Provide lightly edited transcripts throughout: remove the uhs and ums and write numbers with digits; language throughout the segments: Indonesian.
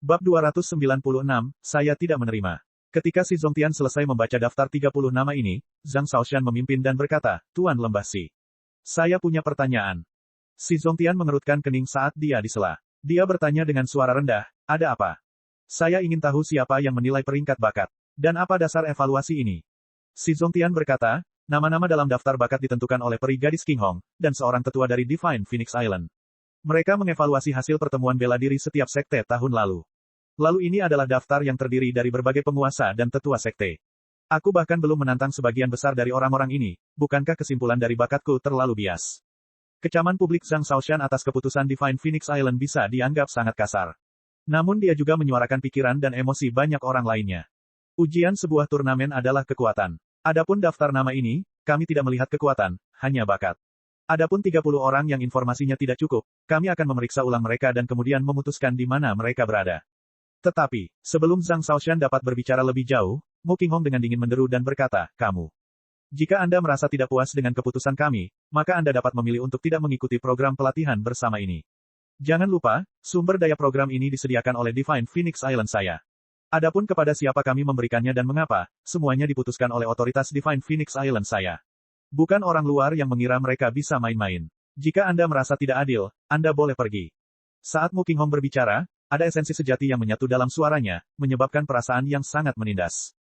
Bab 296, saya tidak menerima. Ketika Si Zongtian selesai membaca daftar 30 nama ini, Zhang Shaoshan memimpin dan berkata, Tuan Lembah Si. Saya punya pertanyaan. Si Zongtian mengerutkan kening saat dia disela. Dia bertanya dengan suara rendah, ada apa? Saya ingin tahu siapa yang menilai peringkat bakat. Dan apa dasar evaluasi ini? Si Zongtian berkata, nama-nama dalam daftar bakat ditentukan oleh peri gadis King Hong, dan seorang tetua dari Divine Phoenix Island. Mereka mengevaluasi hasil pertemuan bela diri setiap sekte tahun lalu. Lalu ini adalah daftar yang terdiri dari berbagai penguasa dan tetua sekte. Aku bahkan belum menantang sebagian besar dari orang-orang ini, bukankah kesimpulan dari bakatku terlalu bias? Kecaman publik Zhang Shaoshan atas keputusan Divine Phoenix Island bisa dianggap sangat kasar. Namun dia juga menyuarakan pikiran dan emosi banyak orang lainnya. Ujian sebuah turnamen adalah kekuatan. Adapun daftar nama ini, kami tidak melihat kekuatan, hanya bakat. Adapun 30 orang yang informasinya tidak cukup, kami akan memeriksa ulang mereka dan kemudian memutuskan di mana mereka berada. Tetapi, sebelum Zhang Shaoshan dapat berbicara lebih jauh, Mu Qinghong dengan dingin menderu dan berkata, kamu. Jika Anda merasa tidak puas dengan keputusan kami, maka Anda dapat memilih untuk tidak mengikuti program pelatihan bersama ini. Jangan lupa, sumber daya program ini disediakan oleh Divine Phoenix Island saya. Adapun kepada siapa kami memberikannya dan mengapa, semuanya diputuskan oleh otoritas Divine Phoenix Island saya. Bukan orang luar yang mengira mereka bisa main-main. Jika Anda merasa tidak adil, Anda boleh pergi. Saat Mu Qinghong berbicara, ada esensi sejati yang menyatu dalam suaranya, menyebabkan perasaan yang sangat menindas.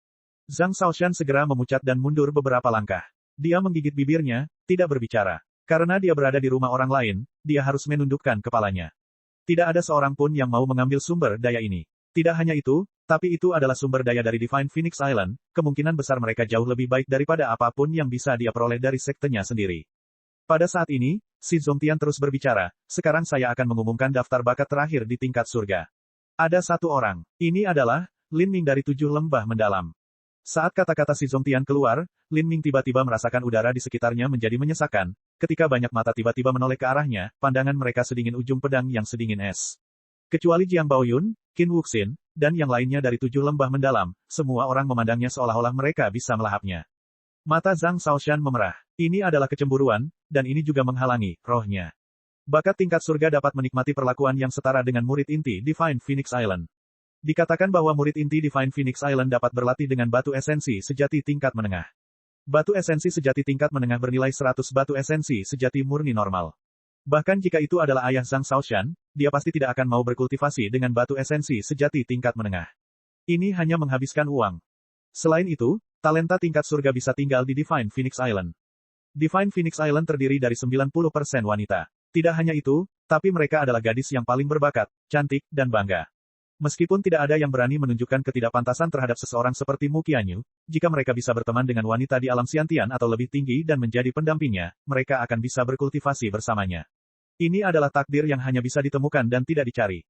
Zhang Shaoshan segera memucat dan mundur beberapa langkah. Dia menggigit bibirnya, tidak berbicara. Karena dia berada di rumah orang lain, dia harus menundukkan kepalanya. Tidak ada seorang pun yang mau mengambil sumber daya ini. Tidak hanya itu, tapi itu adalah sumber daya dari Divine Phoenix Island, kemungkinan besar mereka jauh lebih baik daripada apapun yang bisa dia peroleh dari sektenya sendiri. Pada saat ini, Si Zongtian terus berbicara, sekarang saya akan mengumumkan daftar bakat terakhir di tingkat surga. Ada satu orang. Ini adalah, Lin Ming dari 7 lembah mendalam. Saat kata-kata Si Zongtian keluar, Lin Ming tiba-tiba merasakan udara di sekitarnya menjadi menyesakan, ketika banyak mata tiba-tiba menoleh ke arahnya, pandangan mereka sedingin ujung pedang yang sedingin es. Kecuali Jiang Baoyun, Qin Wuxin, dan yang lainnya dari 7 lembah mendalam, semua orang memandangnya seolah-olah mereka bisa melahapnya. Mata Zhang Shaoshan memerah. Ini adalah kecemburuan, dan ini juga menghalangi rohnya. Bakat tingkat surga dapat menikmati perlakuan yang setara dengan murid inti Divine Phoenix Island. Dikatakan bahwa murid inti Divine Phoenix Island dapat berlatih dengan batu esensi sejati tingkat menengah. Batu esensi sejati tingkat menengah bernilai 100 batu esensi sejati murni normal. Bahkan jika itu adalah ayah Zhang Shaoshan, dia pasti tidak akan mau berkultivasi dengan batu esensi sejati tingkat menengah. Ini hanya menghabiskan uang. Selain itu, talenta tingkat surga bisa tinggal di Divine Phoenix Island. Divine Phoenix Island terdiri dari 90% wanita. Tidak hanya itu, tapi mereka adalah gadis yang paling berbakat, cantik, dan bangga. Meskipun tidak ada yang berani menunjukkan ketidakpantasan terhadap seseorang seperti Mu Qianyu, jika mereka bisa berteman dengan wanita di alam Xiantian atau lebih tinggi dan menjadi pendampingnya, mereka akan bisa berkultivasi bersamanya. Ini adalah takdir yang hanya bisa ditemukan dan tidak dicari.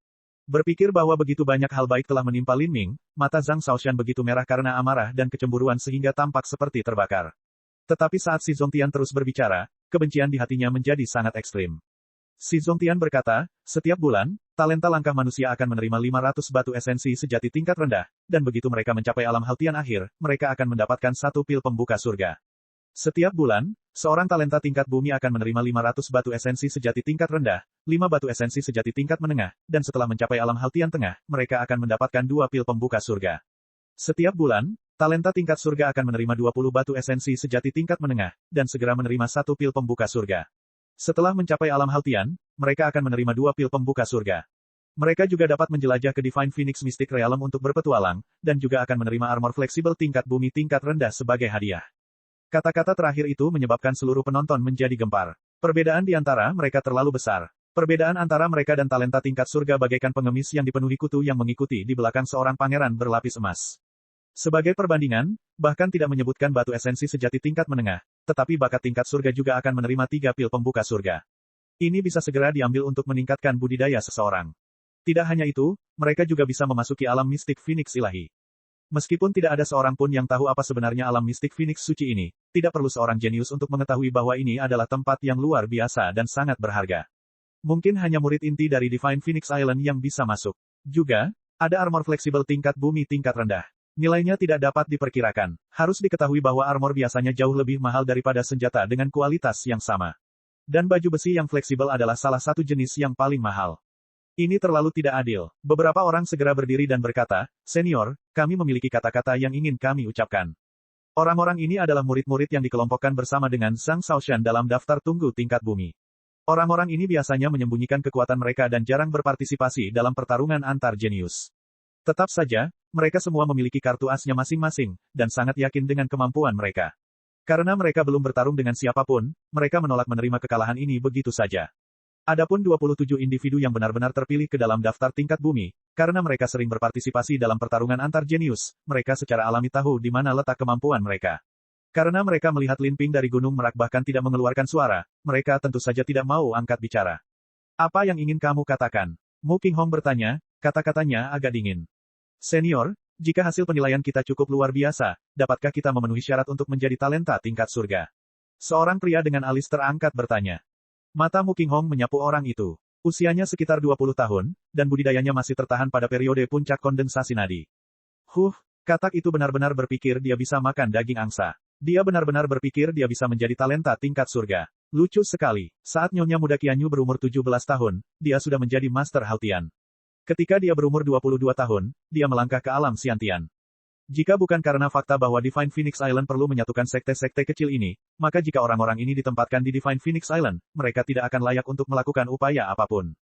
Berpikir bahwa begitu banyak hal baik telah menimpa Lin Ming, mata Zhang Shaoshan begitu merah karena amarah dan kecemburuan sehingga tampak seperti terbakar. Tetapi saat Si Zongtian terus berbicara, kebencian di hatinya menjadi sangat ekstrim. Si Zongtian berkata, setiap bulan, talenta langkah manusia akan menerima 500 batu esensi sejati tingkat rendah, dan begitu mereka mencapai alam Haltian akhir, mereka akan mendapatkan 1 pil pembuka surga. Setiap bulan, seorang talenta tingkat bumi akan menerima 500 batu esensi sejati tingkat rendah, 5 batu esensi sejati tingkat menengah, dan setelah mencapai alam Haltian tengah, mereka akan mendapatkan 2 pil pembuka surga. Setiap bulan, talenta tingkat surga akan menerima 20 batu esensi sejati tingkat menengah, dan segera menerima 1 pil pembuka surga. Setelah mencapai alam Haltian, mereka akan menerima 2 pil pembuka surga. Mereka juga dapat menjelajah ke Divine Phoenix Mystic Realm untuk berpetualang, dan juga akan menerima armor fleksibel tingkat bumi tingkat rendah sebagai hadiah. Kata-kata terakhir itu menyebabkan seluruh penonton menjadi gempar. Perbedaan di antara mereka terlalu besar. Perbedaan antara mereka dan talenta tingkat surga bagaikan pengemis yang dipenuhi kutu yang mengikuti di belakang seorang pangeran berlapis emas. Sebagai perbandingan, bahkan tidak menyebutkan batu esensi sejati tingkat menengah, tetapi bakat tingkat surga juga akan menerima 3 pil pembuka surga. Ini bisa segera diambil untuk meningkatkan budidaya seseorang. Tidak hanya itu, mereka juga bisa memasuki alam mistik Phoenix ilahi. Meskipun tidak ada seorang pun yang tahu apa sebenarnya alam mistik Phoenix suci ini, tidak perlu seorang jenius untuk mengetahui bahwa ini adalah tempat yang luar biasa dan sangat berharga. Mungkin hanya murid inti dari Divine Phoenix Island yang bisa masuk. Juga, ada armor fleksibel tingkat bumi tingkat rendah. Nilainya tidak dapat diperkirakan. Harus diketahui bahwa armor biasanya jauh lebih mahal daripada senjata dengan kualitas yang sama. Dan baju besi yang fleksibel adalah salah satu jenis yang paling mahal. Ini terlalu tidak adil. Beberapa orang segera berdiri dan berkata, "Senior, kami memiliki kata-kata yang ingin kami ucapkan." Orang-orang ini adalah murid-murid yang dikelompokkan bersama dengan Zhang Shaoshan dalam daftar tunggu tingkat bumi. Orang-orang ini biasanya menyembunyikan kekuatan mereka dan jarang berpartisipasi dalam pertarungan antar jenius. Tetap saja, mereka semua memiliki kartu asnya masing-masing, dan sangat yakin dengan kemampuan mereka. Karena mereka belum bertarung dengan siapapun, mereka menolak menerima kekalahan ini begitu saja. Adapun 27 individu yang benar-benar terpilih ke dalam daftar tingkat bumi, karena mereka sering berpartisipasi dalam pertarungan antar jenius, mereka secara alami tahu di mana letak kemampuan mereka. Karena mereka melihat Lin Ping dari Gunung Merak bahkan tidak mengeluarkan suara, mereka tentu saja tidak mau angkat bicara. Apa yang ingin kamu katakan? Mu Qinghong bertanya, kata-katanya agak dingin. Senior, jika hasil penilaian kita cukup luar biasa, dapatkah kita memenuhi syarat untuk menjadi talenta tingkat surga? Seorang pria dengan alis terangkat bertanya. Mata Mu Qinghong menyapu orang itu. Usianya sekitar 20 tahun, dan budidayanya masih tertahan pada periode puncak kondensasi nadi. Katak itu benar-benar berpikir dia bisa makan daging angsa. Dia benar-benar berpikir dia bisa menjadi talenta tingkat surga. Lucu sekali. Saat Nyonya Muda Qianyu berumur 17 tahun, dia sudah menjadi Master Haotian. Ketika dia berumur 22 tahun, dia melangkah ke alam Xiantian. Jika bukan karena fakta bahwa Divine Phoenix Island perlu menyatukan sekte-sekte kecil ini, maka jika orang-orang ini ditempatkan di Divine Phoenix Island, mereka tidak akan layak untuk melakukan upaya apapun.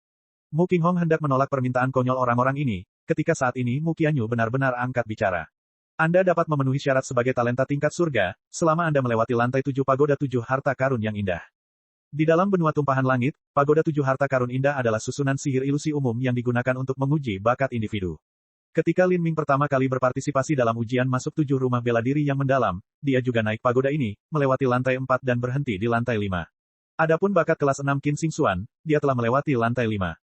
Mu Qinghong hendak menolak permintaan konyol orang-orang ini, ketika saat ini Mu Qianyu benar-benar angkat bicara. Anda dapat memenuhi syarat sebagai talenta tingkat surga, selama Anda melewati lantai 7 pagoda 7 harta karun yang indah. Di dalam benua tumpahan langit, pagoda 7 harta karun indah adalah susunan sihir ilusi umum yang digunakan untuk menguji bakat individu. Ketika Lin Ming pertama kali berpartisipasi dalam ujian masuk 7 rumah bela diri yang mendalam, dia juga naik pagoda ini, melewati lantai 4 dan berhenti di lantai 5. Adapun bakat kelas 6 Qin Xing Xuan, dia telah melewati lantai 5.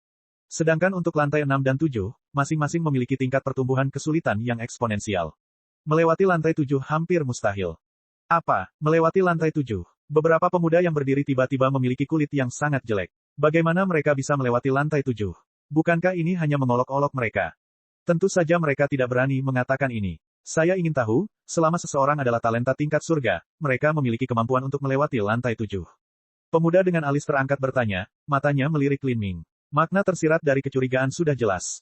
Sedangkan untuk lantai 6 dan 7, masing-masing memiliki tingkat pertumbuhan kesulitan yang eksponensial. Melewati lantai 7 hampir mustahil. Apa? Melewati lantai 7? Beberapa pemuda yang berdiri tiba-tiba memiliki kulit yang sangat jelek. Bagaimana mereka bisa melewati lantai 7? Bukankah ini hanya mengolok-olok mereka? Tentu saja mereka tidak berani mengatakan ini. Saya ingin tahu, selama seseorang adalah talenta tingkat surga, mereka memiliki kemampuan untuk melewati lantai 7. Pemuda dengan alis terangkat bertanya, matanya melirik Lin Ming. Makna tersirat dari kecurigaan sudah jelas.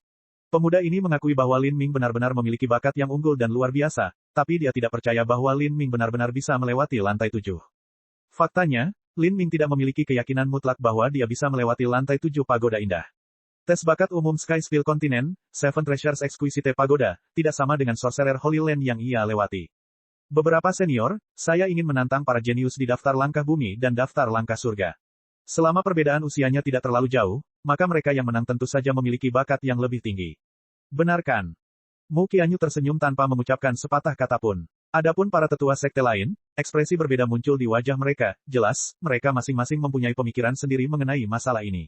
Pemuda ini mengakui bahwa Lin Ming benar-benar memiliki bakat yang unggul dan luar biasa, tapi dia tidak percaya bahwa Lin Ming benar-benar bisa melewati lantai 7. Faktanya, Lin Ming tidak memiliki keyakinan mutlak bahwa dia bisa melewati lantai 7 pagoda indah. Tes bakat umum Sky Spill Continent, Seven Treasures Exquisite Pagoda, tidak sama dengan Sorcerer Holy Land yang ia lewati. Beberapa senior, saya ingin menantang para jenius di daftar langkah bumi dan daftar langkah surga. Selama perbedaan usianya tidak terlalu jauh, maka mereka yang menang tentu saja memiliki bakat yang lebih tinggi. Benarkan? Mu Qianyu tersenyum tanpa mengucapkan sepatah kata pun. Adapun para tetua sekte lain, ekspresi berbeda muncul di wajah mereka, jelas, mereka masing-masing mempunyai pemikiran sendiri mengenai masalah ini.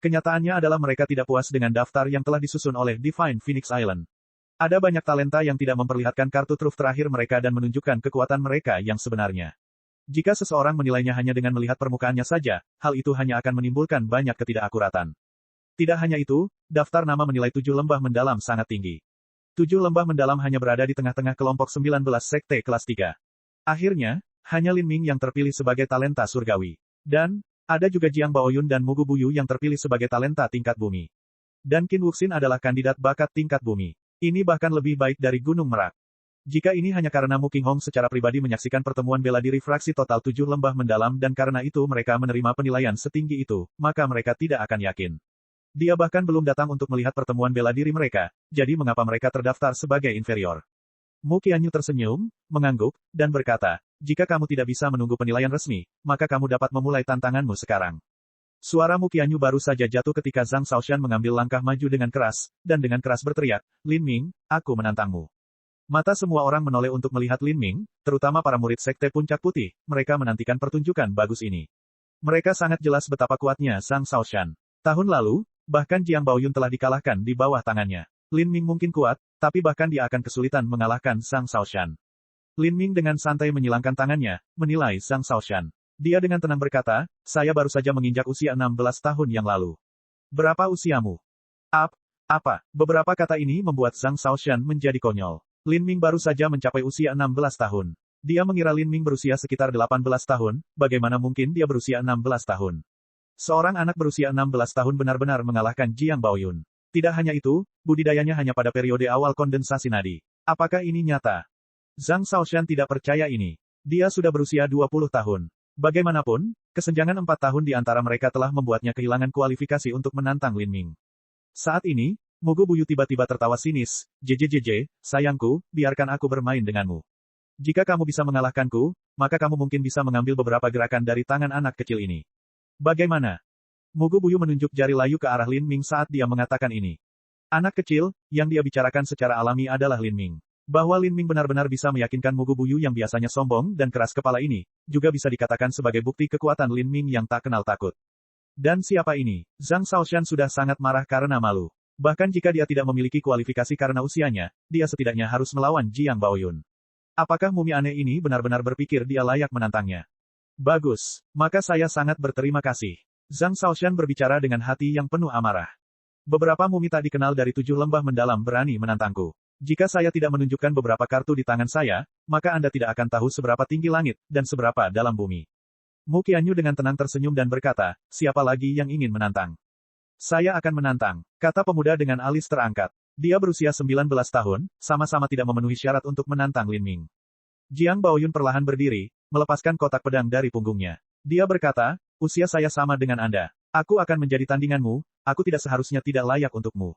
Kenyataannya adalah mereka tidak puas dengan daftar yang telah disusun oleh Divine Phoenix Island. Ada banyak talenta yang tidak memperlihatkan kartu truf terakhir mereka dan menunjukkan kekuatan mereka yang sebenarnya. Jika seseorang menilainya hanya dengan melihat permukaannya saja, hal itu hanya akan menimbulkan banyak ketidakakuratan. Tidak hanya itu, daftar nama menilai 7 lembah mendalam sangat tinggi. 7 lembah mendalam hanya berada di tengah-tengah kelompok 19 sekte kelas 3. Akhirnya, hanya Lin Ming yang terpilih sebagai talenta surgawi. Dan, ada juga Jiang Baoyun dan Mugu Buyu yang terpilih sebagai talenta tingkat bumi. Dan Qin Wuxin adalah kandidat bakat tingkat bumi. Ini bahkan lebih baik dari Gunung Merak. Jika ini hanya karena Mu Qinghong secara pribadi menyaksikan pertemuan bela diri fraksi total 7 lembah mendalam dan karena itu mereka menerima penilaian setinggi itu, maka mereka tidak akan yakin. Dia bahkan belum datang untuk melihat pertemuan bela diri mereka, jadi mengapa mereka terdaftar sebagai inferior? Mu Qianyu tersenyum, mengangguk, dan berkata, jika kamu tidak bisa menunggu penilaian resmi, maka kamu dapat memulai tantanganmu sekarang. Suara Mu Qianyu baru saja jatuh ketika Zhang Shaoshan mengambil langkah maju dengan keras, dan dengan keras berteriak, Lin Ming, aku menantangmu. Mata semua orang menoleh untuk melihat Lin Ming, terutama para murid Sekte Puncak Putih, mereka menantikan pertunjukan bagus ini. Mereka sangat jelas betapa kuatnya Zhang Shaoshan. Tahun lalu, bahkan Jiang Baoyun telah dikalahkan di bawah tangannya. Lin Ming mungkin kuat, tapi bahkan dia akan kesulitan mengalahkan Zhang Shaoshan. Lin Ming dengan santai menyilangkan tangannya, menilai Zhang Shaoshan. Dia dengan tenang berkata, saya baru saja menginjak usia 16 tahun yang lalu. Berapa usiamu? Apa? Beberapa kata ini membuat Zhang Shaoshan menjadi konyol. Lin Ming baru saja mencapai usia 16 tahun. Dia mengira Lin Ming berusia sekitar 18 tahun, bagaimana mungkin dia berusia 16 tahun? Seorang anak berusia 16 tahun benar-benar mengalahkan Jiang Baoyun. Tidak hanya itu, budidayanya hanya pada periode awal kondensasi nadi. Apakah ini nyata? Zhang Shaoxian tidak percaya ini. Dia sudah berusia 20 tahun. Bagaimanapun, kesenjangan 4 tahun di antara mereka telah membuatnya kehilangan kualifikasi untuk menantang Lin Ming. Saat ini, Mugu Buyu tiba-tiba tertawa sinis, "JJJJ, sayangku, biarkan aku bermain denganmu. Jika kamu bisa mengalahkanku, maka kamu mungkin bisa mengambil beberapa gerakan dari tangan anak kecil ini." Bagaimana? Mugu Buyu menunjuk jari layu ke arah Lin Ming saat dia mengatakan ini. Anak kecil, yang dia bicarakan secara alami adalah Lin Ming. Bahwa Lin Ming benar-benar bisa meyakinkan Mugu Buyu yang biasanya sombong dan keras kepala ini, juga bisa dikatakan sebagai bukti kekuatan Lin Ming yang tak kenal takut. Dan siapa ini? Zhang Shaoxian sudah sangat marah karena malu. Bahkan jika dia tidak memiliki kualifikasi karena usianya, dia setidaknya harus melawan Jiang Baoyun. Apakah mumi aneh ini benar-benar berpikir dia layak menantangnya? Bagus, maka saya sangat berterima kasih. Zhang Shaoxian berbicara dengan hati yang penuh amarah. Beberapa mumi tak dikenal dari 7 lembah mendalam berani menantangku. Jika saya tidak menunjukkan beberapa kartu di tangan saya, maka Anda tidak akan tahu seberapa tinggi langit, dan seberapa dalam bumi. Mu Qianyu dengan tenang tersenyum dan berkata, siapa lagi yang ingin menantang? Saya akan menantang, kata pemuda dengan alis terangkat. Dia berusia 19 tahun, sama-sama tidak memenuhi syarat untuk menantang Lin Ming. Jiang Baoyun perlahan berdiri, melepaskan kotak pedang dari punggungnya. Dia berkata, usia saya sama dengan Anda. Aku akan menjadi tandinganmu, aku tidak seharusnya tidak layak untukmu.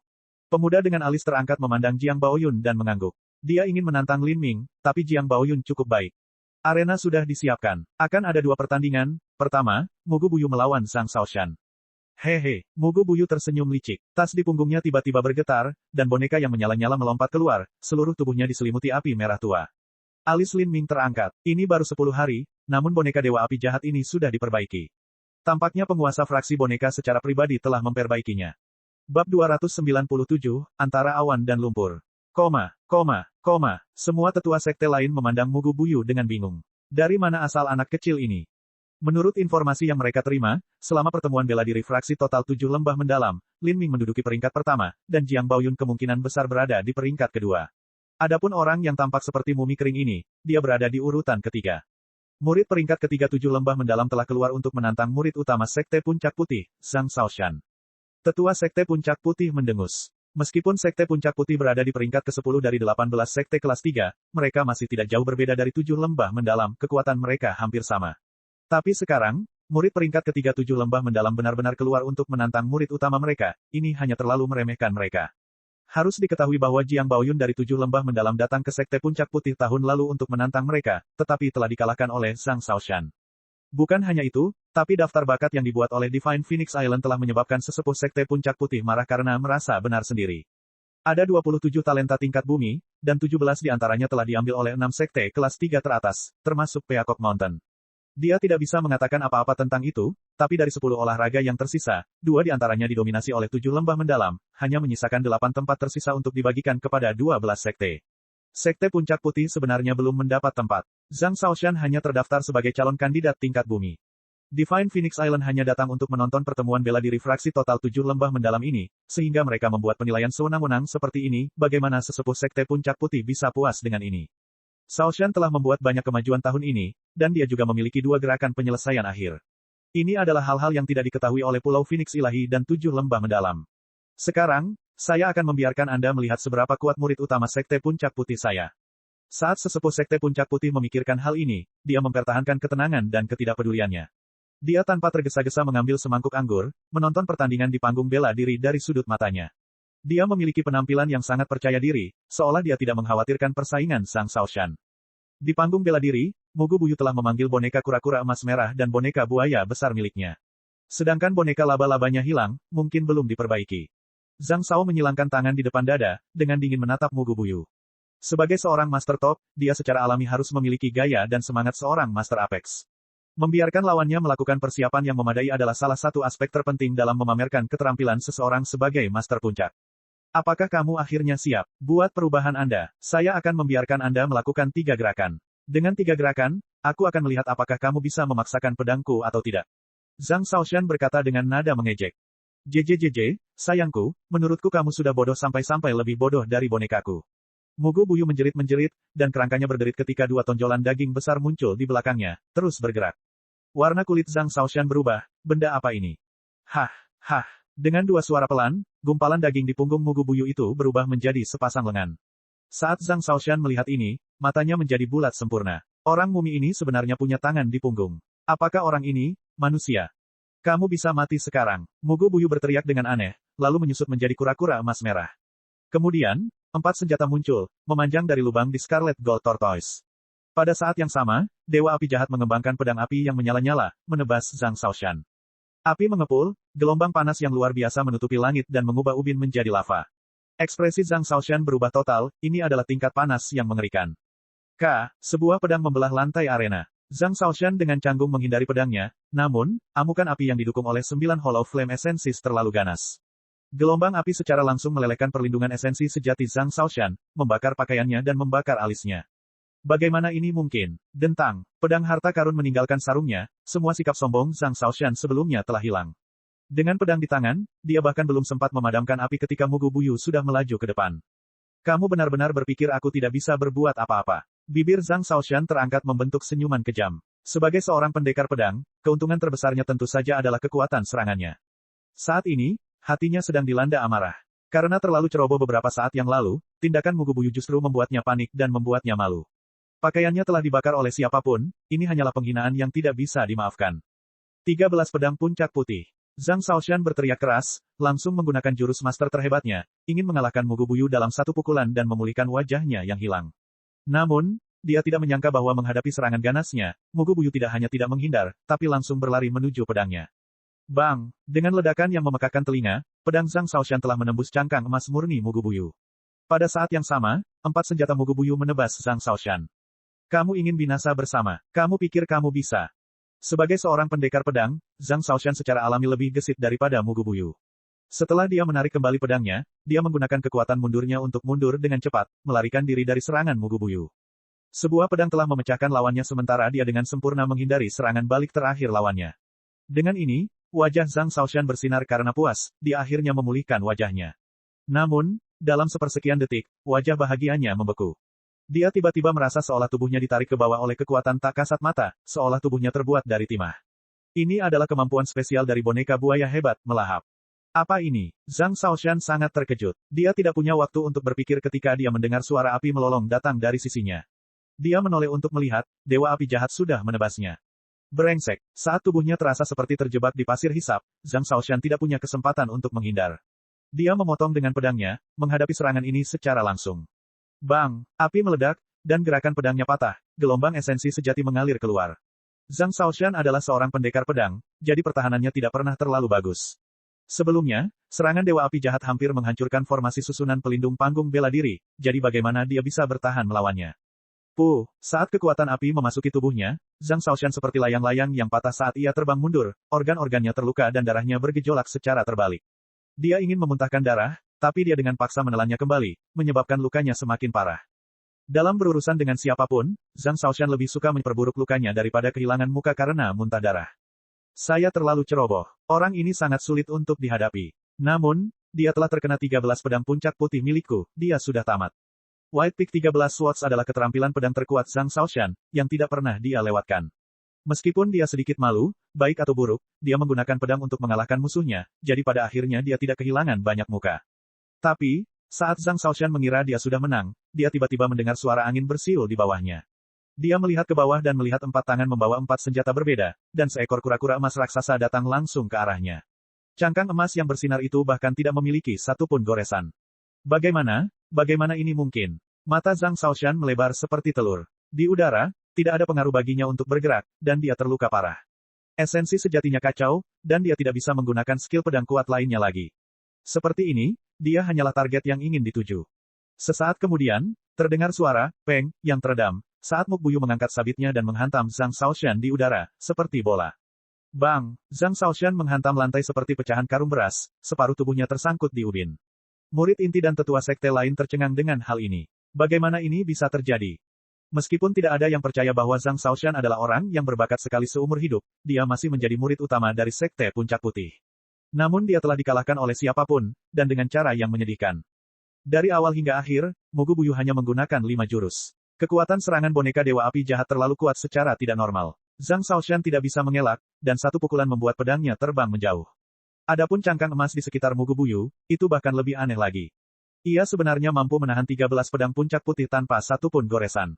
Pemuda dengan alis terangkat memandang Jiang Baoyun dan mengangguk. Dia ingin menantang Lin Ming, tapi Jiang Baoyun cukup baik. Arena sudah disiapkan. Akan ada 2 pertandingan. Pertama, Mugu Buyu melawan Zhang Shaoxian. Hehe, Mugu Buyu tersenyum licik. Tas di punggungnya tiba-tiba bergetar, dan boneka yang menyala-nyala melompat keluar, seluruh tubuhnya diselimuti api merah tua. Alis Lin Ming terangkat. Ini baru 10 hari, namun boneka Dewa Api Jahat ini sudah diperbaiki. Tampaknya penguasa fraksi boneka secara pribadi telah memperbaikinya. Bab 297, Antara Awan dan Lumpur. Semua tetua sekte lain memandang Mugu Buyu dengan bingung. Dari mana asal anak kecil ini? Menurut informasi yang mereka terima, selama pertemuan bela diri fraksi total 7 lembah mendalam, Lin Ming menduduki peringkat pertama, dan Jiang Baoyun kemungkinan besar berada di peringkat kedua. Adapun orang yang tampak seperti mumi kering ini, dia berada di urutan ketiga. Murid peringkat ketiga 7 lembah mendalam telah keluar untuk menantang murid utama Sekte Puncak Putih, Zhang Shaoxian. Tetua Sekte Puncak Putih mendengus. Meskipun Sekte Puncak Putih berada di peringkat ke-10 dari 18 sekte kelas 3, mereka masih tidak jauh berbeda dari 7 lembah mendalam, kekuatan mereka hampir sama. Tapi sekarang, murid peringkat ketiga 7 lembah mendalam benar-benar keluar untuk menantang murid utama mereka, ini hanya terlalu meremehkan mereka. Harus diketahui bahwa Jiang Baoyun dari 7 lembah mendalam datang ke Sekte Puncak Putih tahun lalu untuk menantang mereka, tetapi telah dikalahkan oleh Zhang Shaoxian. Bukan hanya itu, tapi daftar bakat yang dibuat oleh Divine Phoenix Island telah menyebabkan sesepuh Sekte Puncak Putih marah karena merasa benar sendiri. Ada 27 talenta tingkat bumi, dan 17 diantaranya telah diambil oleh 6 sekte kelas 3 teratas, termasuk Peacock Mountain. Dia tidak bisa mengatakan apa-apa tentang itu, tapi dari 10 olahraga yang tersisa, 2 diantaranya didominasi oleh 7 lembah mendalam, hanya menyisakan 8 tempat tersisa untuk dibagikan kepada 12 sekte. Sekte Puncak Putih sebenarnya belum mendapat tempat. Zhang Shaoxian hanya terdaftar sebagai calon kandidat tingkat bumi. Divine Phoenix Island hanya datang untuk menonton pertemuan bela diri fraksi total 7 lembah mendalam ini, sehingga mereka membuat penilaian sewenang-wenang seperti ini, bagaimana sesepuh Sekte Puncak Putih bisa puas dengan ini. Shaoxian telah membuat banyak kemajuan tahun ini, dan dia juga memiliki 2 gerakan penyelesaian akhir. Ini adalah hal-hal yang tidak diketahui oleh Pulau Phoenix Ilahi dan 7 lembah mendalam. Sekarang, saya akan membiarkan Anda melihat seberapa kuat murid utama Sekte Puncak Putih saya. Saat sesepuh Sekte Puncak Putih memikirkan hal ini, dia mempertahankan ketenangan dan ketidakpeduliannya. Dia tanpa tergesa-gesa mengambil semangkuk anggur, menonton pertandingan di panggung bela diri dari sudut matanya. Dia memiliki penampilan yang sangat percaya diri, seolah dia tidak mengkhawatirkan persaingan Zhang Shaoxian. Di panggung bela diri, Mugu Buyu telah memanggil boneka kura-kura emas merah dan boneka buaya besar miliknya. Sedangkan boneka laba-labanya hilang, mungkin belum diperbaiki. Zhang Shao menyilangkan tangan di depan dada, dengan dingin menatap Mugu Buyu. Sebagai seorang Master Top, dia secara alami harus memiliki gaya dan semangat seorang Master Apex. Membiarkan lawannya melakukan persiapan yang memadai adalah salah satu aspek terpenting dalam memamerkan keterampilan seseorang sebagai Master Puncak. Apakah kamu akhirnya siap? Buat perubahan Anda, saya akan membiarkan Anda melakukan 3 gerakan. Dengan 3 gerakan, aku akan melihat apakah kamu bisa memaksakan pedangku atau tidak. Zhang Shaoxian berkata dengan nada mengejek. JJJJ, sayangku, menurutku kamu sudah bodoh sampai-sampai lebih bodoh dari bonekaku. Mugu Buyu menjerit-menjerit, dan kerangkanya berderit ketika 2 tonjolan daging besar muncul di belakangnya, terus bergerak. Warna kulit Zhang Shaoxian berubah, benda apa ini? Hah, hah. Dengan dua suara pelan, gumpalan daging di punggung Mugu Buyu itu berubah menjadi sepasang lengan. Saat Zhang Shaoxian melihat ini, matanya menjadi bulat sempurna. Orang mumi ini sebenarnya punya tangan di punggung. Apakah orang ini, manusia? Kamu bisa mati sekarang. Mugu Buyu berteriak dengan aneh, lalu menyusut menjadi kura-kura emas merah. Kemudian, 4 senjata muncul, memanjang dari lubang di Scarlet Gold Tortoise. Pada saat yang sama, Dewa Api Jahat mengembangkan pedang api yang menyala-nyala, menebas Zhang Shaoxian. Api mengepul, gelombang panas yang luar biasa menutupi langit dan mengubah ubin menjadi lava. Ekspresi Zhang Shaoxian berubah total, ini adalah tingkat panas yang mengerikan. Sebuah pedang membelah lantai arena. Zhang Shaoxian dengan canggung menghindari pedangnya, namun, amukan api yang didukung oleh 9 Hollow Flame Essences terlalu ganas. Gelombang api secara langsung melelehkan perlindungan esensi sejati Zhang Shaoxian, membakar pakaiannya dan membakar alisnya. Bagaimana ini mungkin? Dentang, pedang harta karun meninggalkan sarungnya, semua sikap sombong Zhang Shaoxian sebelumnya telah hilang. Dengan pedang di tangan, dia bahkan belum sempat memadamkan api ketika Mugu Buyu sudah melaju ke depan. Kamu benar-benar berpikir aku tidak bisa berbuat apa-apa. Bibir Zhang Shaoxian terangkat membentuk senyuman kejam. Sebagai seorang pendekar pedang, keuntungan terbesarnya tentu saja adalah kekuatan serangannya. Saat ini, hatinya sedang dilanda amarah. Karena terlalu ceroboh beberapa saat yang lalu, tindakan Mugu Buyu justru membuatnya panik dan membuatnya malu. Pakaiannya telah dibakar oleh siapapun, ini hanyalah penghinaan yang tidak bisa dimaafkan. 13 pedang puncak putih. Zhang Shaoxian berteriak keras, langsung menggunakan jurus master terhebatnya, ingin mengalahkan Mugu Buyu dalam satu pukulan dan memulihkan wajahnya yang hilang. Namun, dia tidak menyangka bahwa menghadapi serangan ganasnya, Mugu Buyu tidak hanya tidak menghindar, tapi langsung berlari menuju pedangnya. Bang! Dengan ledakan yang memekakkan telinga, pedang Zhang Shaoxian telah menembus cangkang emas murni Mugu Buyu. Pada saat yang sama, 4 senjata Mugu Buyu menebas Zhang Shaoxian. Kamu ingin binasa bersama. Kamu pikir kamu bisa. Sebagai seorang pendekar pedang, Zhang Shaoxian secara alami lebih gesit daripada Mugu Buyu. Setelah dia menarik kembali pedangnya, dia menggunakan kekuatan mundurnya untuk mundur dengan cepat, melarikan diri dari serangan Mugu Buyu. Sebuah pedang telah memecahkan lawannya sementara dia dengan sempurna menghindari serangan balik terakhir lawannya. Dengan ini, wajah Zhang Shaoxian bersinar karena puas, dia akhirnya memulihkan wajahnya. Namun, dalam sepersekian detik, wajah bahagianya membeku. Dia tiba-tiba merasa seolah tubuhnya ditarik ke bawah oleh kekuatan tak kasat mata, seolah tubuhnya terbuat dari timah. Ini adalah kemampuan spesial dari boneka buaya hebat, melahap. Apa ini? Zhang Shaoxian sangat terkejut. Dia tidak punya waktu untuk berpikir ketika dia mendengar suara api melolong datang dari sisinya. Dia menoleh untuk melihat, Dewa Api Jahat sudah menebasnya. Brengsek, saat tubuhnya terasa seperti terjebak di pasir hisap, Zhang Shaoxian tidak punya kesempatan untuk menghindar. Dia memotong dengan pedangnya, menghadapi serangan ini secara langsung. Bang! Api meledak, dan gerakan pedangnya patah, gelombang esensi sejati mengalir keluar. Zhang Shaoxian adalah seorang pendekar pedang, jadi pertahanannya tidak pernah terlalu bagus. Sebelumnya, serangan Dewa Api Jahat hampir menghancurkan formasi susunan pelindung panggung bela diri, jadi bagaimana dia bisa bertahan melawannya? Saat kekuatan api memasuki tubuhnya, Zhang Shaoxian seperti layang-layang yang patah saat ia terbang mundur, organ-organnya terluka dan darahnya bergejolak secara terbalik. Dia ingin memuntahkan darah, tapi dia dengan paksa menelannya kembali, menyebabkan lukanya semakin parah. Dalam berurusan dengan siapapun, Zhang Shaoxian lebih suka memperburuk lukanya daripada kehilangan muka karena muntah darah. Saya terlalu ceroboh. Orang ini sangat sulit untuk dihadapi. Namun, dia telah terkena 13 pedang puncak putih milikku, dia sudah tamat. White Peak 13 Swords adalah keterampilan pedang terkuat Zhang Shaoxian, yang tidak pernah dia lewatkan. Meskipun dia sedikit malu, baik atau buruk, dia menggunakan pedang untuk mengalahkan musuhnya, jadi pada akhirnya dia tidak kehilangan banyak muka. Tapi, saat Zhang Shaoxian mengira dia sudah menang, dia tiba-tiba mendengar suara angin bersiul di bawahnya. Dia melihat ke bawah dan melihat 4 tangan membawa 4 senjata berbeda, dan seekor kura-kura emas raksasa datang langsung ke arahnya. Cangkang emas yang bersinar itu bahkan tidak memiliki satupun goresan. Bagaimana ini mungkin? Mata Zhang Shaoxian melebar seperti telur. Di udara, tidak ada pengaruh baginya untuk bergerak, dan dia terluka parah. Esensi sejatinya kacau, dan dia tidak bisa menggunakan skill pedang kuat lainnya lagi. Seperti ini, dia hanyalah target yang ingin dituju. Sesaat kemudian, terdengar suara, peng, yang teredam, saat Mugu Buyu mengangkat sabitnya dan menghantam Zhang Shaoxian di udara, seperti bola. Bang! Zhang Shaoxian menghantam lantai seperti pecahan karung beras, separuh tubuhnya tersangkut di ubin. Murid inti dan tetua sekte lain tercengang dengan hal ini. Bagaimana ini bisa terjadi? Meskipun tidak ada yang percaya bahwa Zhang Shaoxian adalah orang yang berbakat sekali seumur hidup, dia masih menjadi murid utama dari sekte Puncak Putih. Namun dia telah dikalahkan oleh siapapun, dan dengan cara yang menyedihkan. Dari awal hingga akhir, Mugu Buyu hanya menggunakan 5 jurus. Kekuatan serangan boneka Dewa Api Jahat terlalu kuat secara tidak normal. Zhang Shaoxian tidak bisa mengelak, dan satu pukulan membuat pedangnya terbang menjauh. Adapun cangkang emas di sekitar Mugu Buyu, itu bahkan lebih aneh lagi. Ia sebenarnya mampu menahan 13 pedang puncak putih tanpa satupun goresan.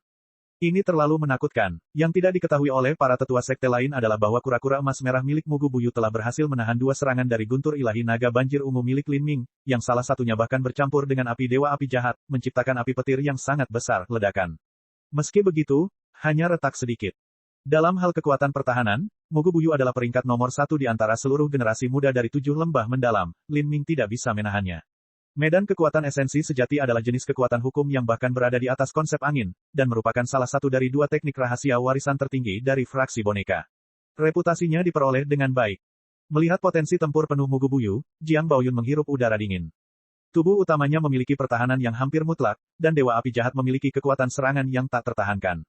Ini terlalu menakutkan. Yang tidak diketahui oleh para tetua sekte lain adalah bahwa kura-kura emas merah milik Mugu Buyu telah berhasil menahan 2 serangan dari guntur ilahi naga banjir ungu milik Lin Ming, yang salah satunya bahkan bercampur dengan api dewa api jahat, menciptakan api petir yang sangat besar, ledakan. Meski begitu, hanya retak sedikit. Dalam hal kekuatan pertahanan, Mugu Buyu adalah peringkat nomor 1 di antara seluruh generasi muda dari 7 lembah mendalam. Lin Ming tidak bisa menahannya. Medan kekuatan esensi sejati adalah jenis kekuatan hukum yang bahkan berada di atas konsep angin, dan merupakan salah satu dari 2 teknik rahasia warisan tertinggi dari fraksi boneka. Reputasinya diperoleh dengan baik. Melihat potensi tempur penuh Mugu Buyu, Jiang Baoyun menghirup udara dingin. Tubuh utamanya memiliki pertahanan yang hampir mutlak, dan Dewa Api Jahat memiliki kekuatan serangan yang tak tertahankan.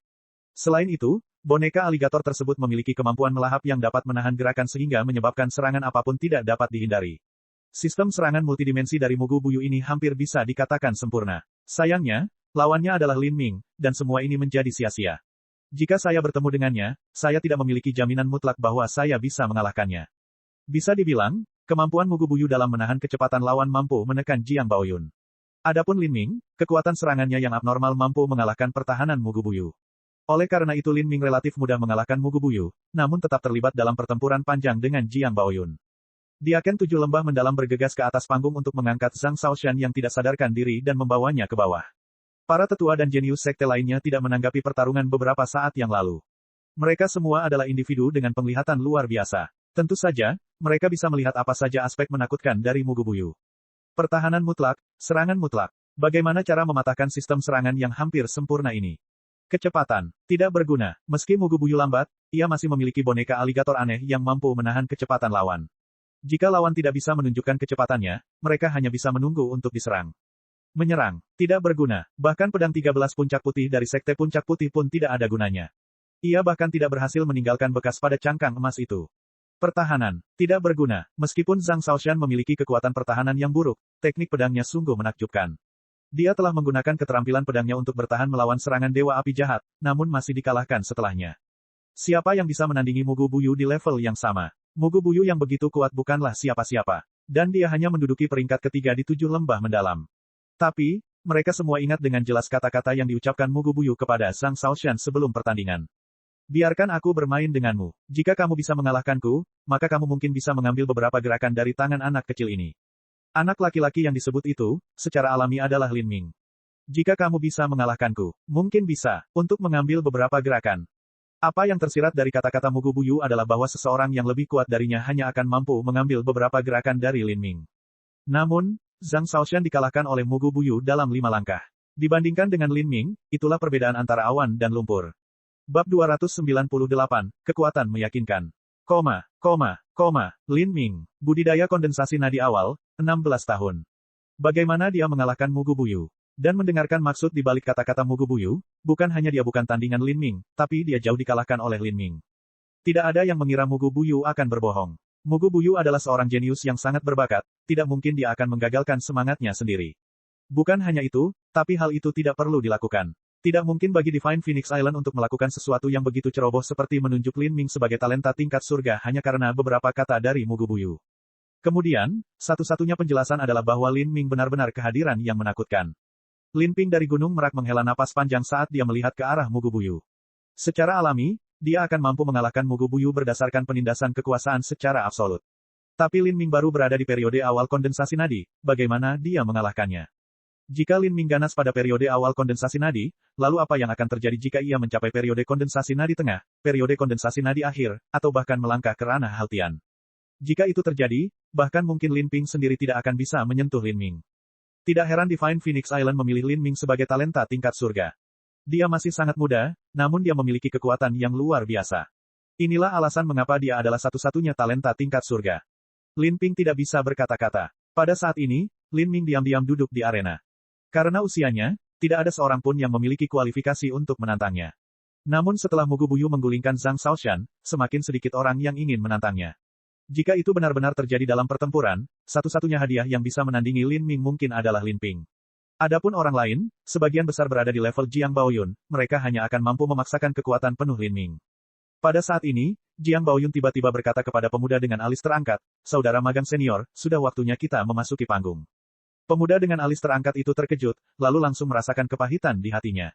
Selain itu, boneka aligator tersebut memiliki kemampuan melahap yang dapat menahan gerakan sehingga menyebabkan serangan apapun tidak dapat dihindari. Sistem serangan multidimensi dari Mugu Buyu ini hampir bisa dikatakan sempurna. Sayangnya, lawannya adalah Lin Ming, dan semua ini menjadi sia-sia. Jika saya bertemu dengannya, saya tidak memiliki jaminan mutlak bahwa saya bisa mengalahkannya. Bisa dibilang, kemampuan Mugu Buyu dalam menahan kecepatan lawan mampu menekan Jiang Baoyun. Adapun Lin Ming, kekuatan serangannya yang abnormal mampu mengalahkan pertahanan Mugu Buyu. Oleh karena itu Lin Ming relatif mudah mengalahkan Mugu Buyu, namun tetap terlibat dalam pertempuran panjang dengan Jiang Baoyun. Diaken 7 lembah mendalam bergegas ke atas panggung untuk mengangkat Zhang Shaoshan yang tidak sadarkan diri dan membawanya ke bawah. Para tetua dan jenius sekte lainnya tidak menanggapi pertarungan beberapa saat yang lalu. Mereka semua adalah individu dengan penglihatan luar biasa. Tentu saja, mereka bisa melihat apa saja aspek menakutkan dari Mugu Buyu. Pertahanan mutlak, serangan mutlak. Bagaimana cara mematahkan sistem serangan yang hampir sempurna ini? Kecepatan. Tidak berguna. Meski Mugu Buyu lambat, ia masih memiliki boneka aligator aneh yang mampu menahan kecepatan lawan. Jika lawan tidak bisa menunjukkan kecepatannya, mereka hanya bisa menunggu untuk diserang. Menyerang. Tidak berguna. Bahkan pedang 13 puncak putih dari sekte puncak putih pun tidak ada gunanya. Ia bahkan tidak berhasil meninggalkan bekas pada cangkang emas itu. Pertahanan. Tidak berguna. Meskipun Zhang Shaoshan memiliki kekuatan pertahanan yang buruk, teknik pedangnya sungguh menakjubkan. Dia telah menggunakan keterampilan pedangnya untuk bertahan melawan serangan Dewa Api Jahat, namun masih dikalahkan setelahnya. Siapa yang bisa menandingi Mugu Buyu di level yang sama? Mugu Buyu yang begitu kuat bukanlah siapa-siapa. Dan dia hanya menduduki peringkat ketiga di 7 lembah mendalam. Tapi, mereka semua ingat dengan jelas kata-kata yang diucapkan Mugu Buyu kepada Zhang Shaoshan sebelum pertandingan. Biarkan aku bermain denganmu. Jika kamu bisa mengalahkanku, maka kamu mungkin bisa mengambil beberapa gerakan dari tangan anak kecil ini. Anak laki-laki yang disebut itu, secara alami adalah Lin Ming. Jika kamu bisa mengalahkanku, mungkin bisa, untuk mengambil beberapa gerakan. Apa yang tersirat dari kata-kata Mugu Buyu adalah bahwa seseorang yang lebih kuat darinya hanya akan mampu mengambil beberapa gerakan dari Lin Ming. Namun, Zhang Shaoshan dikalahkan oleh Mugu Buyu dalam 5 langkah. Dibandingkan dengan Lin Ming, itulah perbedaan antara awan dan lumpur. Bab 298, Kekuatan Meyakinkan. Lin Ming, budidaya kondensasi nadi awal, 16 tahun. Bagaimana dia mengalahkan Mugu Buyu? Dan mendengarkan maksud di balik kata-kata Mugu Buyu, bukan hanya dia bukan tandingan Lin Ming, tapi dia jauh dikalahkan oleh Lin Ming. Tidak ada yang mengira Mugu Buyu akan berbohong. Mugu Buyu adalah seorang jenius yang sangat berbakat, tidak mungkin dia akan menggagalkan semangatnya sendiri. Bukan hanya itu, tapi hal itu tidak perlu dilakukan. Tidak mungkin bagi Divine Phoenix Island untuk melakukan sesuatu yang begitu ceroboh seperti menunjuk Lin Ming sebagai talenta tingkat surga hanya karena beberapa kata dari Mugu Buyu. Kemudian, satu-satunya penjelasan adalah bahwa Lin Ming benar-benar kehadiran yang menakutkan. Lin Ping dari Gunung Merak menghela napas panjang saat dia melihat ke arah Mugu Buyu. Secara alami, dia akan mampu mengalahkan Mugu Buyu berdasarkan penindasan kekuasaan secara absolut. Tapi Lin Ming baru berada di periode awal kondensasi nadi, bagaimana dia mengalahkannya? Jika Lin Ming ganas pada periode awal kondensasi nadi, lalu apa yang akan terjadi jika ia mencapai periode kondensasi nadi tengah, periode kondensasi nadi akhir, atau bahkan melangkah ke ranah Haltian? Jika itu terjadi, bahkan mungkin Lin Ping sendiri tidak akan bisa menyentuh Lin Ming. Tidak heran Divine Phoenix Island memilih Lin Ming sebagai talenta tingkat surga. Dia masih sangat muda, namun dia memiliki kekuatan yang luar biasa. Inilah alasan mengapa dia adalah satu-satunya talenta tingkat surga. Lin Ping tidak bisa berkata-kata. Pada saat ini, Lin Ming diam-diam duduk di arena. Karena usianya, tidak ada seorang pun yang memiliki kualifikasi untuk menantangnya. Namun setelah Mugu Buyu menggulingkan Zhang Shaoshan, semakin sedikit orang yang ingin menantangnya. Jika itu benar-benar terjadi dalam pertempuran, satu-satunya hadiah yang bisa menandingi Lin Ming mungkin adalah Lin Ping. Adapun orang lain, sebagian besar berada di level Jiang Baoyun, mereka hanya akan mampu memaksakan kekuatan penuh Lin Ming. Pada saat ini, Jiang Baoyun tiba-tiba berkata kepada pemuda dengan alis terangkat, "Saudara magang senior, sudah waktunya kita memasuki panggung." Pemuda dengan alis terangkat itu terkejut, lalu langsung merasakan kepahitan di hatinya.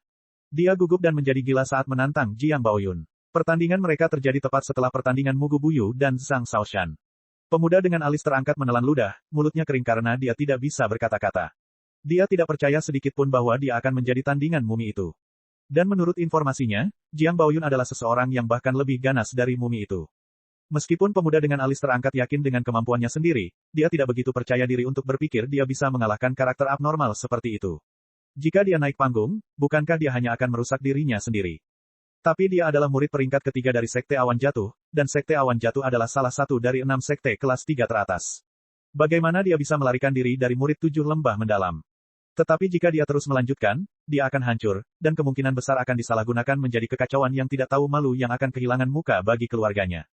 Dia gugup dan menjadi gila saat menantang Jiang Baoyun. Pertandingan mereka terjadi tepat setelah pertandingan Mugu Buyu dan Zhang Shaoshan. Pemuda dengan alis terangkat menelan ludah, mulutnya kering karena dia tidak bisa berkata-kata. Dia tidak percaya sedikit pun bahwa dia akan menjadi tandingan mumi itu. Dan menurut informasinya, Jiang Baoyun adalah seseorang yang bahkan lebih ganas dari mumi itu. Meskipun pemuda dengan alis terangkat yakin dengan kemampuannya sendiri, dia tidak begitu percaya diri untuk berpikir dia bisa mengalahkan karakter abnormal seperti itu. Jika dia naik panggung, bukankah dia hanya akan merusak dirinya sendiri? Tapi dia adalah murid peringkat ketiga dari Sekte Awan Jatuh, dan Sekte Awan Jatuh adalah salah satu dari 6 sekte kelas 3 teratas. Bagaimana dia bisa melarikan diri dari murid 7 lembah mendalam? Tetapi jika dia terus melanjutkan, dia akan hancur, dan kemungkinan besar akan disalahgunakan menjadi kekacauan yang tidak tahu malu yang akan kehilangan muka bagi keluarganya.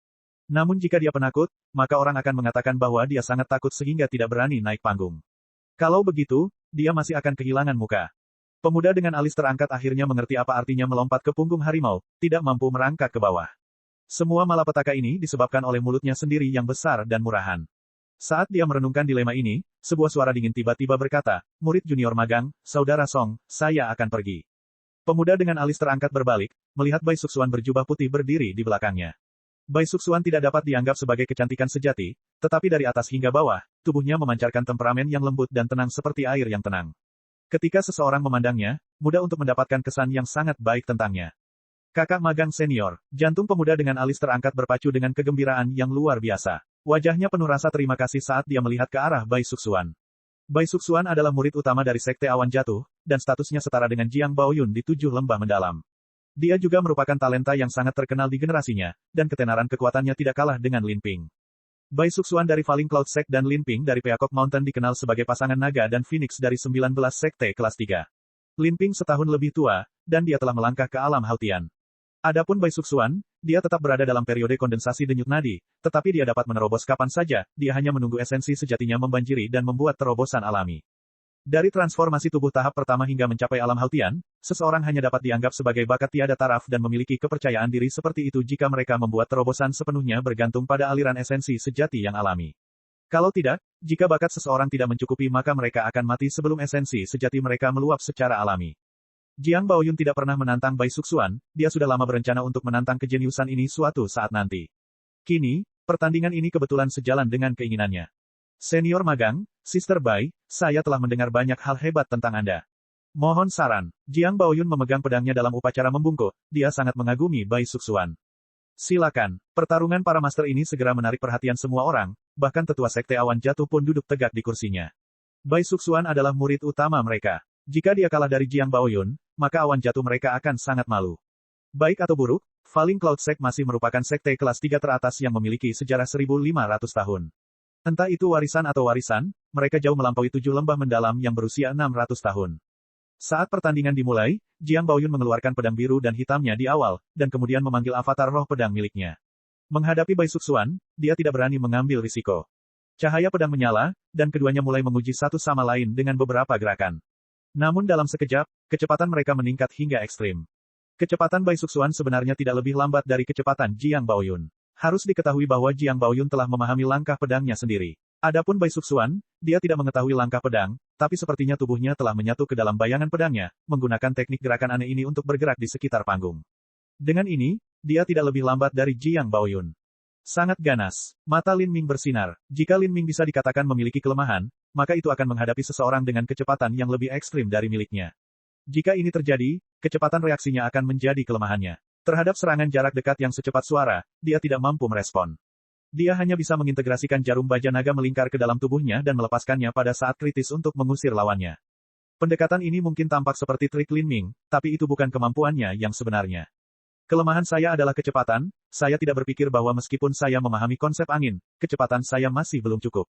Namun jika dia penakut, maka orang akan mengatakan bahwa dia sangat takut sehingga tidak berani naik panggung. Kalau begitu, dia masih akan kehilangan muka. Pemuda dengan alis terangkat akhirnya mengerti apa artinya melompat ke punggung harimau, tidak mampu merangkak ke bawah. Semua malapetaka ini disebabkan oleh mulutnya sendiri yang besar dan murahan. Saat dia merenungkan dilema ini, sebuah suara dingin tiba-tiba berkata, "Murid junior magang, Saudara Song, saya akan pergi." Pemuda dengan alis terangkat berbalik, melihat Bai Suxuan berjubah putih berdiri di belakangnya. Bai Suxuan tidak dapat dianggap sebagai kecantikan sejati, tetapi dari atas hingga bawah, tubuhnya memancarkan temperamen yang lembut dan tenang seperti air yang tenang. Ketika seseorang memandangnya, mudah untuk mendapatkan kesan yang sangat baik tentangnya. Kakak magang senior, jantung pemuda dengan alis terangkat berpacu dengan kegembiraan yang luar biasa. Wajahnya penuh rasa terima kasih saat dia melihat ke arah Bai Suxuan. Bai Suxuan adalah murid utama dari Sekte Awan Jatuh, dan statusnya setara dengan Jiang Baoyun di 7 lembah mendalam. Dia juga merupakan talenta yang sangat terkenal di generasinya, dan ketenaran kekuatannya tidak kalah dengan Lin Ping. Bai Suxuan dari Falling Cloud Sect dan Lin Ping dari Peacock Mountain dikenal sebagai pasangan naga dan Phoenix dari 19 sekte kelas 3. Lin Ping setahun lebih tua, dan dia telah melangkah ke alam Hautian. Adapun Bai Suxuan, dia tetap berada dalam periode kondensasi denyut nadi, tetapi dia dapat menerobos kapan saja, dia hanya menunggu esensi sejatinya membanjiri dan membuat terobosan alami. Dari transformasi tubuh tahap pertama hingga mencapai alam Hautian, seseorang hanya dapat dianggap sebagai bakat tiada taraf dan memiliki kepercayaan diri seperti itu jika mereka membuat terobosan sepenuhnya bergantung pada aliran esensi sejati yang alami. Kalau tidak, jika bakat seseorang tidak mencukupi maka mereka akan mati sebelum esensi sejati mereka meluap secara alami. Jiang Baoyun tidak pernah menantang Bai Suxuan, dia sudah lama berencana untuk menantang kejeniusan ini suatu saat nanti. Kini, pertandingan ini kebetulan sejalan dengan keinginannya. Senior magang, Sister Bai, saya telah mendengar banyak hal hebat tentang Anda. Mohon saran. Jiang Baoyun memegang pedangnya dalam upacara membungkuk, dia sangat mengagumi Bai Suxuan. Silakan, pertarungan para master ini segera menarik perhatian semua orang, bahkan tetua Sekte Awan Jatuh pun duduk tegak di kursinya. Bai Suxuan adalah murid utama mereka. Jika dia kalah dari Jiang Baoyun, maka awan jatuh mereka akan sangat malu. Baik atau buruk, Falling Cloud Sect masih merupakan sekte kelas 3 teratas yang memiliki sejarah 1500 tahun. Entah itu warisan atau warisan, mereka jauh melampaui 7 lembah mendalam yang berusia 600 tahun. Saat pertandingan dimulai, Jiang Baoyun mengeluarkan pedang biru dan hitamnya di awal, dan kemudian memanggil avatar roh pedang miliknya. Menghadapi Bai Suxuan, dia tidak berani mengambil risiko. Cahaya pedang menyala, dan keduanya mulai menguji satu sama lain dengan beberapa gerakan. Namun dalam sekejap, kecepatan mereka meningkat hingga ekstrim. Kecepatan Bai Suxuan sebenarnya tidak lebih lambat dari kecepatan Jiang Baoyun. Harus diketahui bahwa Jiang Baoyun telah memahami langkah pedangnya sendiri. Adapun Bai Suxuan, dia tidak mengetahui langkah pedang, tapi sepertinya tubuhnya telah menyatu ke dalam bayangan pedangnya, menggunakan teknik gerakan aneh ini untuk bergerak di sekitar panggung. Dengan ini, dia tidak lebih lambat dari Jiang Baoyun. Sangat ganas. Mata Lin Ming bersinar. Jika Lin Ming bisa dikatakan memiliki kelemahan, maka itu akan menghadapi seseorang dengan kecepatan yang lebih ekstrim dari miliknya. Jika ini terjadi, kecepatan reaksinya akan menjadi kelemahannya. Terhadap serangan jarak dekat yang secepat suara, dia tidak mampu merespon. Dia hanya bisa mengintegrasikan jarum baja naga melingkar ke dalam tubuhnya dan melepaskannya pada saat kritis untuk mengusir lawannya. Pendekatan ini mungkin tampak seperti trik Lin Ming, tapi itu bukan kemampuannya yang sebenarnya. Kelemahan saya adalah kecepatan, saya tidak berpikir bahwa meskipun saya memahami konsep angin, kecepatan saya masih belum cukup.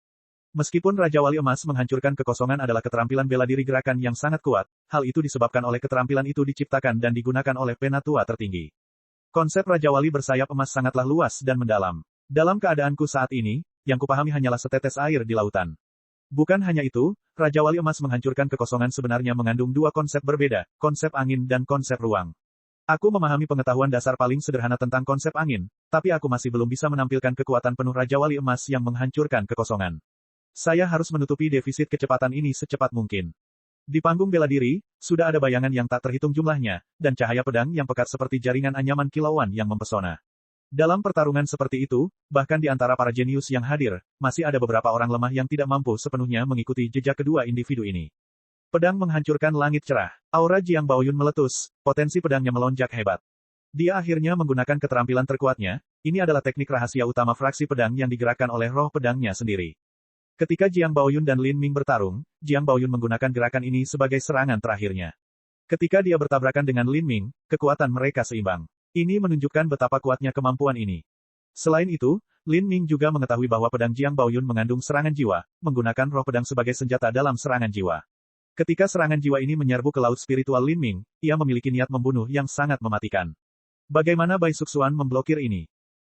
Meskipun Raja Wali Emas menghancurkan kekosongan adalah keterampilan bela diri gerakan yang sangat kuat, hal itu disebabkan oleh keterampilan itu diciptakan dan digunakan oleh penatua tertinggi. Konsep Raja Wali bersayap emas sangatlah luas dan mendalam. Dalam keadaanku saat ini, yang kupahami hanyalah setetes air di lautan. Bukan hanya itu, Raja Wali Emas menghancurkan kekosongan sebenarnya mengandung dua konsep berbeda, konsep angin dan konsep ruang. Aku memahami pengetahuan dasar paling sederhana tentang konsep angin, tapi aku masih belum bisa menampilkan kekuatan penuh Raja Wali Emas yang menghancurkan kekosongan. Saya harus menutupi defisit kecepatan ini secepat mungkin. Di panggung bela diri, sudah ada bayangan yang tak terhitung jumlahnya, dan cahaya pedang yang pekat seperti jaringan anyaman kilauan yang mempesona. Dalam pertarungan seperti itu, bahkan di antara para jenius yang hadir, masih ada beberapa orang lemah yang tidak mampu sepenuhnya mengikuti jejak kedua individu ini. Pedang menghancurkan langit cerah. Aura Jiang Baoyun meletus, potensi pedangnya melonjak hebat. Dia akhirnya menggunakan keterampilan terkuatnya, ini adalah teknik rahasia utama fraksi pedang yang digerakkan oleh roh pedangnya sendiri. Ketika Jiang Baoyun dan Lin Ming bertarung, Jiang Baoyun menggunakan gerakan ini sebagai serangan terakhirnya. Ketika dia bertabrakan dengan Lin Ming, kekuatan mereka seimbang. Ini menunjukkan betapa kuatnya kemampuan ini. Selain itu, Lin Ming juga mengetahui bahwa pedang Jiang Baoyun mengandung serangan jiwa, menggunakan roh pedang sebagai senjata dalam serangan jiwa. Ketika serangan jiwa ini menyerbu ke laut spiritual Lin Ming, ia memiliki niat membunuh yang sangat mematikan. Bagaimana Bai Suxuan memblokir ini?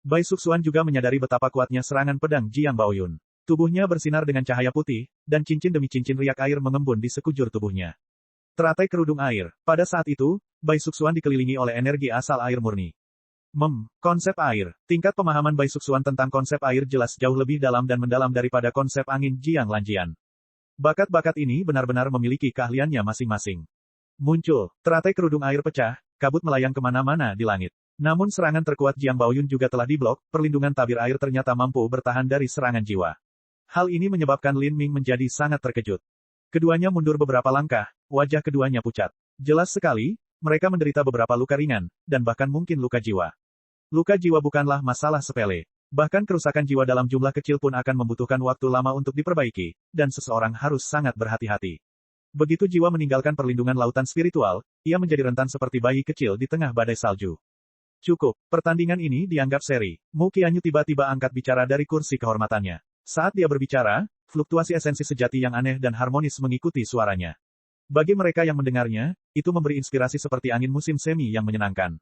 Bai Suxuan juga menyadari betapa kuatnya serangan pedang Jiang Baoyun. Tubuhnya bersinar dengan cahaya putih, dan cincin demi cincin riak air mengembun di sekujur tubuhnya. Teratai kerudung air. Pada saat itu, Bai Suxuan dikelilingi oleh energi asal air murni. Konsep air. Tingkat pemahaman Bai Suxuan tentang konsep air jelas jauh lebih dalam dan mendalam daripada konsep angin Jiang Lanjian. Bakat-bakat ini benar-benar memiliki keahliannya masing-masing. Muncul, teratai kerudung air pecah, kabut melayang kemana-mana di langit. Namun serangan terkuat Jiang Baoyun juga telah diblok, perlindungan tabir air ternyata mampu bertahan dari serangan jiwa. Hal ini menyebabkan Lin Ming menjadi sangat terkejut. Keduanya mundur beberapa langkah, wajah keduanya pucat. Jelas sekali, mereka menderita beberapa luka ringan, dan bahkan mungkin luka jiwa. Luka jiwa bukanlah masalah sepele. Bahkan kerusakan jiwa dalam jumlah kecil pun akan membutuhkan waktu lama untuk diperbaiki, dan seseorang harus sangat berhati-hati. Begitu jiwa meninggalkan perlindungan lautan spiritual, ia menjadi rentan seperti bayi kecil di tengah badai salju. Cukup, pertandingan ini dianggap seri. Mu Qianyu tiba-tiba angkat bicara dari kursi kehormatannya. Saat dia berbicara, fluktuasi esensi sejati yang aneh dan harmonis mengikuti suaranya. Bagi mereka yang mendengarnya, itu memberi inspirasi seperti angin musim semi yang menyenangkan.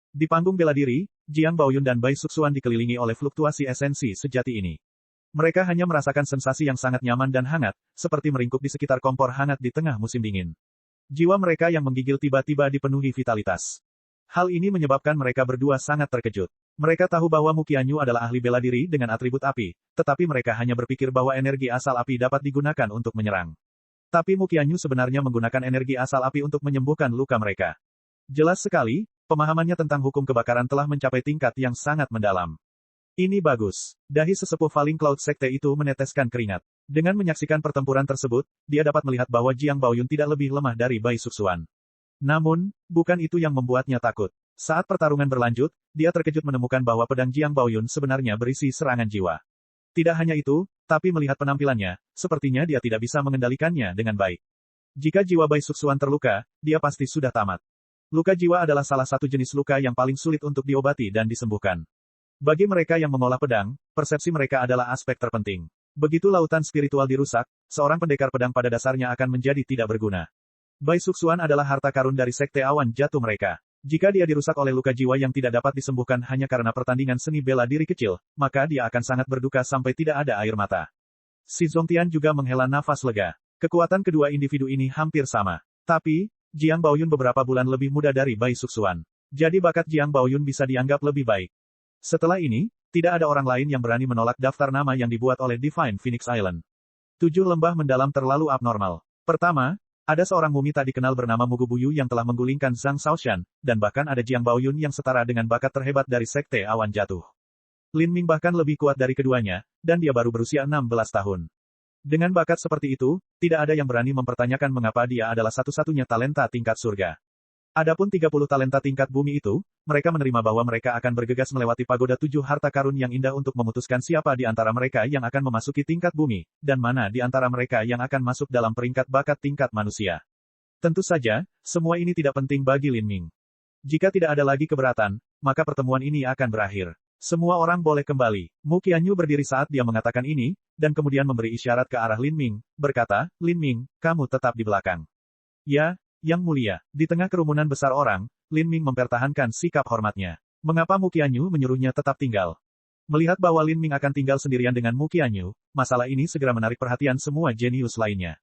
Di panggung bela diri, Jiang Baoyun dan Bai Suxuan dikelilingi oleh fluktuasi esensi sejati ini. Mereka hanya merasakan sensasi yang sangat nyaman dan hangat, seperti meringkuk di sekitar kompor hangat di tengah musim dingin. Jiwa mereka yang menggigil tiba-tiba dipenuhi vitalitas. Hal ini menyebabkan mereka berdua sangat terkejut. Mereka tahu bahwa Mu Qianyu adalah ahli bela diri dengan atribut api, tetapi mereka hanya berpikir bahwa energi asal api dapat digunakan untuk menyerang. Tapi Mu Qianyu sebenarnya menggunakan energi asal api untuk menyembuhkan luka mereka. Jelas sekali, pemahamannya tentang hukum kebakaran telah mencapai tingkat yang sangat mendalam. Ini bagus. Dahi sesepuh Falling Cloud Sekte itu meneteskan keringat. Dengan menyaksikan pertempuran tersebut, dia dapat melihat bahwa Jiang Baoyun tidak lebih lemah dari Bai Suxuan. Namun, bukan itu yang membuatnya takut. Saat pertarungan berlanjut, dia terkejut menemukan bahwa pedang Jiang Baoyun sebenarnya berisi serangan jiwa. Tidak hanya itu, tapi melihat penampilannya, sepertinya dia tidak bisa mengendalikannya dengan baik. Jika jiwa Bai Suxuan terluka, dia pasti sudah tamat. Luka jiwa adalah salah satu jenis luka yang paling sulit untuk diobati dan disembuhkan. Bagi mereka yang mengolah pedang, persepsi mereka adalah aspek terpenting. Begitu lautan spiritual dirusak, seorang pendekar pedang pada dasarnya akan menjadi tidak berguna. Bai Suxuan adalah harta karun dari sekte awan jatuh mereka. Jika dia dirusak oleh luka jiwa yang tidak dapat disembuhkan hanya karena pertandingan seni bela diri kecil, maka dia akan sangat berduka sampai tidak ada air mata. Si Zongtian juga menghela nafas lega. Kekuatan kedua individu ini hampir sama. Tapi, Jiang Baoyun beberapa bulan lebih muda dari Bai Suxuan. Jadi bakat Jiang Baoyun bisa dianggap lebih baik. Setelah ini, tidak ada orang lain yang berani menolak daftar nama yang dibuat oleh Divine Phoenix Island. 7 lembah mendalam terlalu abnormal. Pertama, ada seorang mumi tak dikenal bernama Mugu Buyu yang telah menggulingkan Zhang Shaoshan, dan bahkan ada Jiang Baoyun yang setara dengan bakat terhebat dari Sekte Awan Jatuh. Lin Ming bahkan lebih kuat dari keduanya, dan dia baru berusia 16 tahun. Dengan bakat seperti itu, tidak ada yang berani mempertanyakan mengapa dia adalah satu-satunya talenta tingkat surga. Adapun 30 talenta tingkat bumi itu, mereka menerima bahwa mereka akan bergegas melewati pagoda 7 harta karun yang indah untuk memutuskan siapa di antara mereka yang akan memasuki tingkat bumi, dan mana di antara mereka yang akan masuk dalam peringkat bakat tingkat manusia. Tentu saja, semua ini tidak penting bagi Lin Ming. Jika tidak ada lagi keberatan, maka pertemuan ini akan berakhir. Semua orang boleh kembali. Mu Qianyu berdiri saat dia mengatakan ini, dan kemudian memberi isyarat ke arah Lin Ming, berkata, Lin Ming, kamu tetap di belakang. Ya, Yang Mulia. Di tengah kerumunan besar orang, Lin Ming mempertahankan sikap hormatnya. Mengapa Mu Qianyu menyuruhnya tetap tinggal? Melihat bahwa Lin Ming akan tinggal sendirian dengan Mu Qianyu, masalah ini segera menarik perhatian semua jenius lainnya.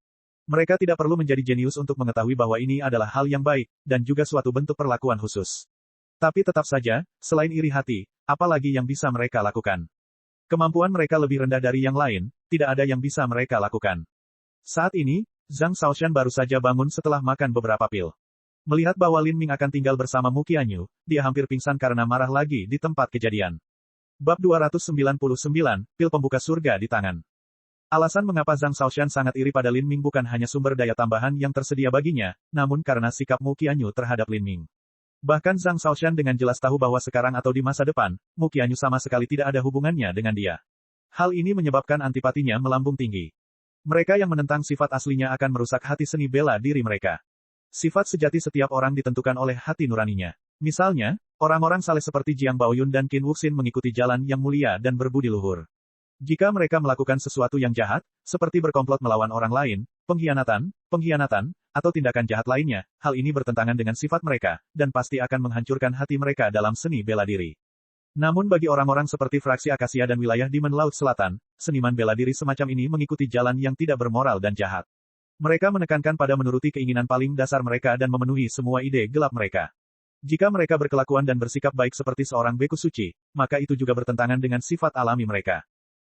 Mereka tidak perlu menjadi jenius untuk mengetahui bahwa ini adalah hal yang baik, dan juga suatu bentuk perlakuan khusus. Tapi tetap saja, selain iri hati, apalagi yang bisa mereka lakukan? Kemampuan mereka lebih rendah dari yang lain, tidak ada yang bisa mereka lakukan. Saat ini, Zhang Shaoxian baru saja bangun setelah makan beberapa pil. Melihat bahwa Lin Ming akan tinggal bersama Mu Qianyu, dia hampir pingsan karena marah lagi di tempat kejadian. Bab 299, pil pembuka surga di tangan. Alasan mengapa Zhang Shaoxian sangat iri pada Lin Ming bukan hanya sumber daya tambahan yang tersedia baginya, namun karena sikap Mu Qianyu terhadap Lin Ming. Bahkan Zhang Shaoxian dengan jelas tahu bahwa sekarang atau di masa depan, Mu Qianyu sama sekali tidak ada hubungannya dengan dia. Hal ini menyebabkan antipatinya melambung tinggi. Mereka yang menentang sifat aslinya akan merusak hati seni bela diri mereka. Sifat sejati setiap orang ditentukan oleh hati nuraninya. Misalnya, orang-orang saleh seperti Jiang Baoyun dan Qin Wuxin mengikuti jalan yang mulia dan berbudi luhur. Jika mereka melakukan sesuatu yang jahat, seperti berkomplot melawan orang lain, pengkhianatan, atau tindakan jahat lainnya, hal ini bertentangan dengan sifat mereka, dan pasti akan menghancurkan hati mereka dalam seni bela diri. Namun bagi orang-orang seperti fraksi Akasia dan wilayah Demon Laut Selatan, seniman bela diri semacam ini mengikuti jalan yang tidak bermoral dan jahat. Mereka menekankan pada menuruti keinginan paling dasar mereka dan memenuhi semua ide gelap mereka. Jika mereka berkelakuan dan bersikap baik seperti seorang beku suci, maka itu juga bertentangan dengan sifat alami mereka.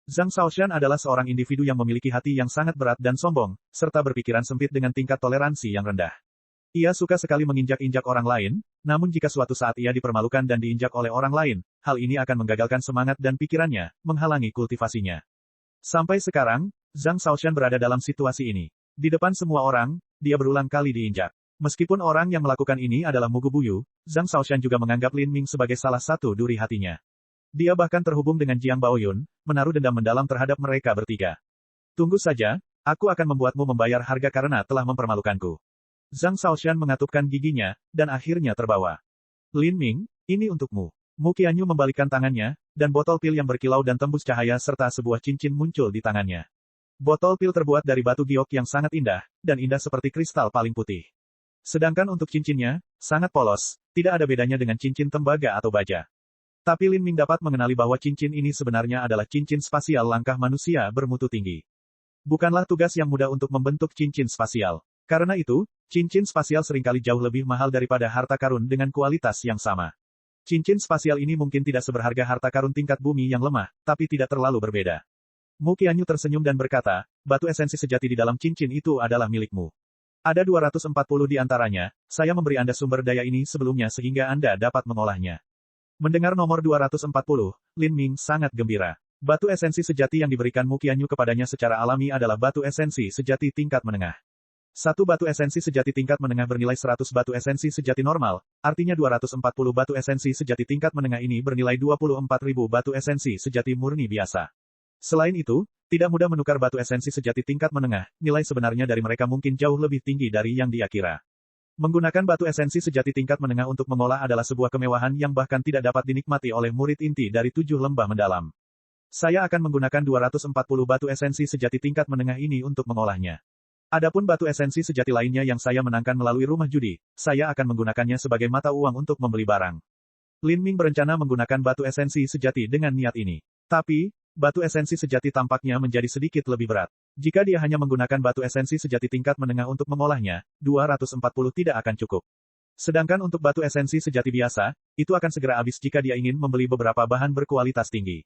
Zhang Shaoxian adalah seorang individu yang memiliki hati yang sangat berat dan sombong, serta berpikiran sempit dengan tingkat toleransi yang rendah. Ia suka sekali menginjak-injak orang lain, namun jika suatu saat ia dipermalukan dan diinjak oleh orang lain, hal ini akan menggagalkan semangat dan pikirannya, menghalangi kultivasinya. Sampai sekarang, Zhang Shaoxian berada dalam situasi ini. Di depan semua orang, dia berulang kali diinjak. Meskipun orang yang melakukan ini adalah Mugu Buyu, Zhang Shaoxian juga menganggap Lin Ming sebagai salah satu duri hatinya. Dia bahkan terhubung dengan Jiang Baoyun, menaruh dendam mendalam terhadap mereka bertiga. Tunggu saja, aku akan membuatmu membayar harga karena telah mempermalukanku. Zhang Shaoxian mengatupkan giginya, dan akhirnya terbawa. Lin Ming, ini untukmu. Mu Qianyu membalikkan tangannya, dan botol pil yang berkilau dan tembus cahaya serta sebuah cincin muncul di tangannya. Botol pil terbuat dari batu giok yang sangat indah, dan indah seperti kristal paling putih. Sedangkan untuk cincinnya, sangat polos, tidak ada bedanya dengan cincin tembaga atau baja. Tapi Lin Ming dapat mengenali bahwa cincin ini sebenarnya adalah cincin spasial langkah manusia bermutu tinggi. Bukanlah tugas yang mudah untuk membentuk cincin spasial. Karena itu, cincin spasial seringkali jauh lebih mahal daripada harta karun dengan kualitas yang sama. Cincin spasial ini mungkin tidak seberharga harta karun tingkat bumi yang lemah, tapi tidak terlalu berbeda. Mu Qianyu tersenyum dan berkata, batu esensi sejati di dalam cincin itu adalah milikmu. Ada 240 di antaranya, saya memberi Anda sumber daya ini sebelumnya sehingga Anda dapat mengolahnya. Mendengar nomor 240, Lin Ming sangat gembira. Batu esensi sejati yang diberikan Mu Qianyu kepadanya secara alami adalah batu esensi sejati tingkat menengah. Satu batu esensi sejati tingkat menengah bernilai 100 batu esensi sejati normal, artinya 240 batu esensi sejati tingkat menengah ini bernilai 24.000 batu esensi sejati murni biasa. Selain itu, tidak mudah menukar batu esensi sejati tingkat menengah, nilai sebenarnya dari mereka mungkin jauh lebih tinggi dari yang dia kira. Menggunakan batu esensi sejati tingkat menengah untuk mengolah adalah sebuah kemewahan yang bahkan tidak dapat dinikmati oleh murid inti dari 7 lembah mendalam. Saya akan menggunakan 240 batu esensi sejati tingkat menengah ini untuk mengolahnya. Adapun batu esensi sejati lainnya yang saya menangkan melalui rumah judi, saya akan menggunakannya sebagai mata uang untuk membeli barang. Lin Ming berencana menggunakan batu esensi sejati dengan niat ini. Tapi, batu esensi sejati tampaknya menjadi sedikit lebih berat. Jika dia hanya menggunakan batu esensi sejati tingkat menengah untuk mengolahnya, 240 tidak akan cukup. Sedangkan untuk batu esensi sejati biasa, itu akan segera habis jika dia ingin membeli beberapa bahan berkualitas tinggi.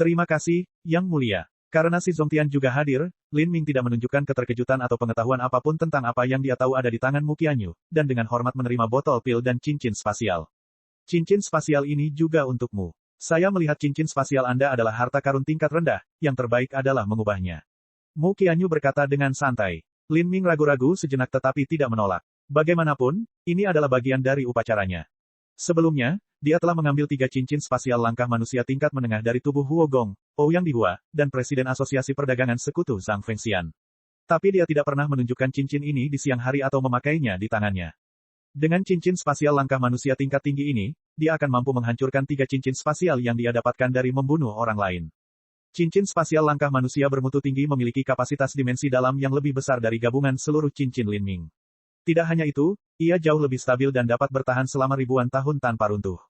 Terima kasih, Yang Mulia. Karena si Zongtian juga hadir, Lin Ming tidak menunjukkan keterkejutan atau pengetahuan apapun tentang apa yang dia tahu ada di tangan Mu Qianyu, dan dengan hormat menerima botol pil dan cincin spasial. Cincin spasial ini juga untukmu. Saya melihat cincin spasial Anda adalah harta karun tingkat rendah, yang terbaik adalah mengubahnya. Mu Qianyu berkata dengan santai. Lin Ming ragu-ragu sejenak tetapi tidak menolak. Bagaimanapun, ini adalah bagian dari upacaranya. Sebelumnya, dia telah mengambil 3 cincin spasial langkah manusia tingkat menengah dari tubuh Huo Gong, Ouyang Dihua, dan Presiden Asosiasi Perdagangan Sekutu Zhang Fengxian. Tapi dia tidak pernah menunjukkan cincin ini di siang hari atau memakainya di tangannya. Dengan cincin spasial langkah manusia tingkat tinggi ini, dia akan mampu menghancurkan 3 cincin spasial yang dia dapatkan dari membunuh orang lain. Cincin spasial langkah manusia bermutu tinggi memiliki kapasitas dimensi dalam yang lebih besar dari gabungan seluruh cincin Lin Ming. Tidak hanya itu, ia jauh lebih stabil dan dapat bertahan selama ribuan tahun tanpa runtuh.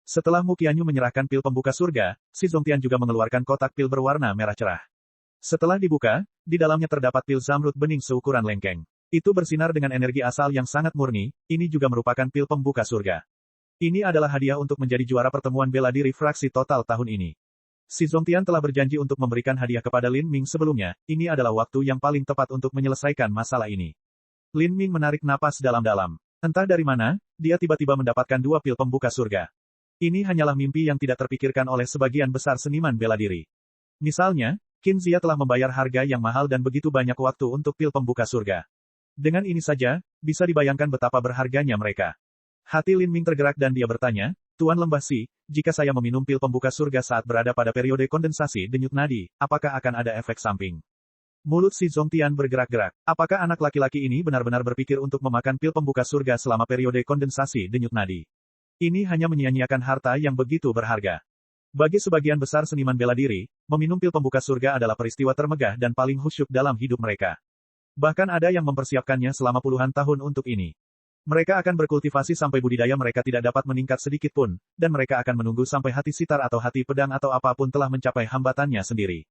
Setelah Mu Qianyu menyerahkan pil pembuka surga, si Zongtian juga mengeluarkan kotak pil berwarna merah cerah. Setelah dibuka, di dalamnya terdapat pil zamrud bening seukuran lengkeng. Itu bersinar dengan energi asal yang sangat murni, ini juga merupakan pil pembuka surga. Ini adalah hadiah untuk menjadi juara pertemuan bela diri fraksi total tahun ini. Si Zongtian telah berjanji untuk memberikan hadiah kepada Lin Ming sebelumnya, ini adalah waktu yang paling tepat untuk menyelesaikan masalah ini. Lin Ming menarik napas dalam-dalam. Entah dari mana, dia tiba-tiba mendapatkan 2 pil pembuka surga. Ini hanyalah mimpi yang tidak terpikirkan oleh sebagian besar seniman bela diri. Misalnya, Qin Zia telah membayar harga yang mahal dan begitu banyak waktu untuk pil pembuka surga. Dengan ini saja, bisa dibayangkan betapa berharganya mereka. Hati Lin Ming tergerak dan dia bertanya, Tuan Lembah Si, jika saya meminum pil pembuka surga saat berada pada periode kondensasi denyut nadi, apakah akan ada efek samping? Mulut si Zongtian bergerak-gerak. Apakah anak laki-laki ini benar-benar berpikir untuk memakan pil pembuka surga selama periode kondensasi denyut nadi? Ini hanya menyia-nyiakan harta yang begitu berharga. Bagi sebagian besar seniman bela diri, meminum pil pembuka surga adalah peristiwa termegah dan paling khusyuk dalam hidup mereka. Bahkan ada yang mempersiapkannya selama puluhan tahun untuk ini. Mereka akan berkultivasi sampai budidaya mereka tidak dapat meningkat sedikit pun, dan mereka akan menunggu sampai hati sitar atau hati pedang atau apapun telah mencapai hambatannya sendiri.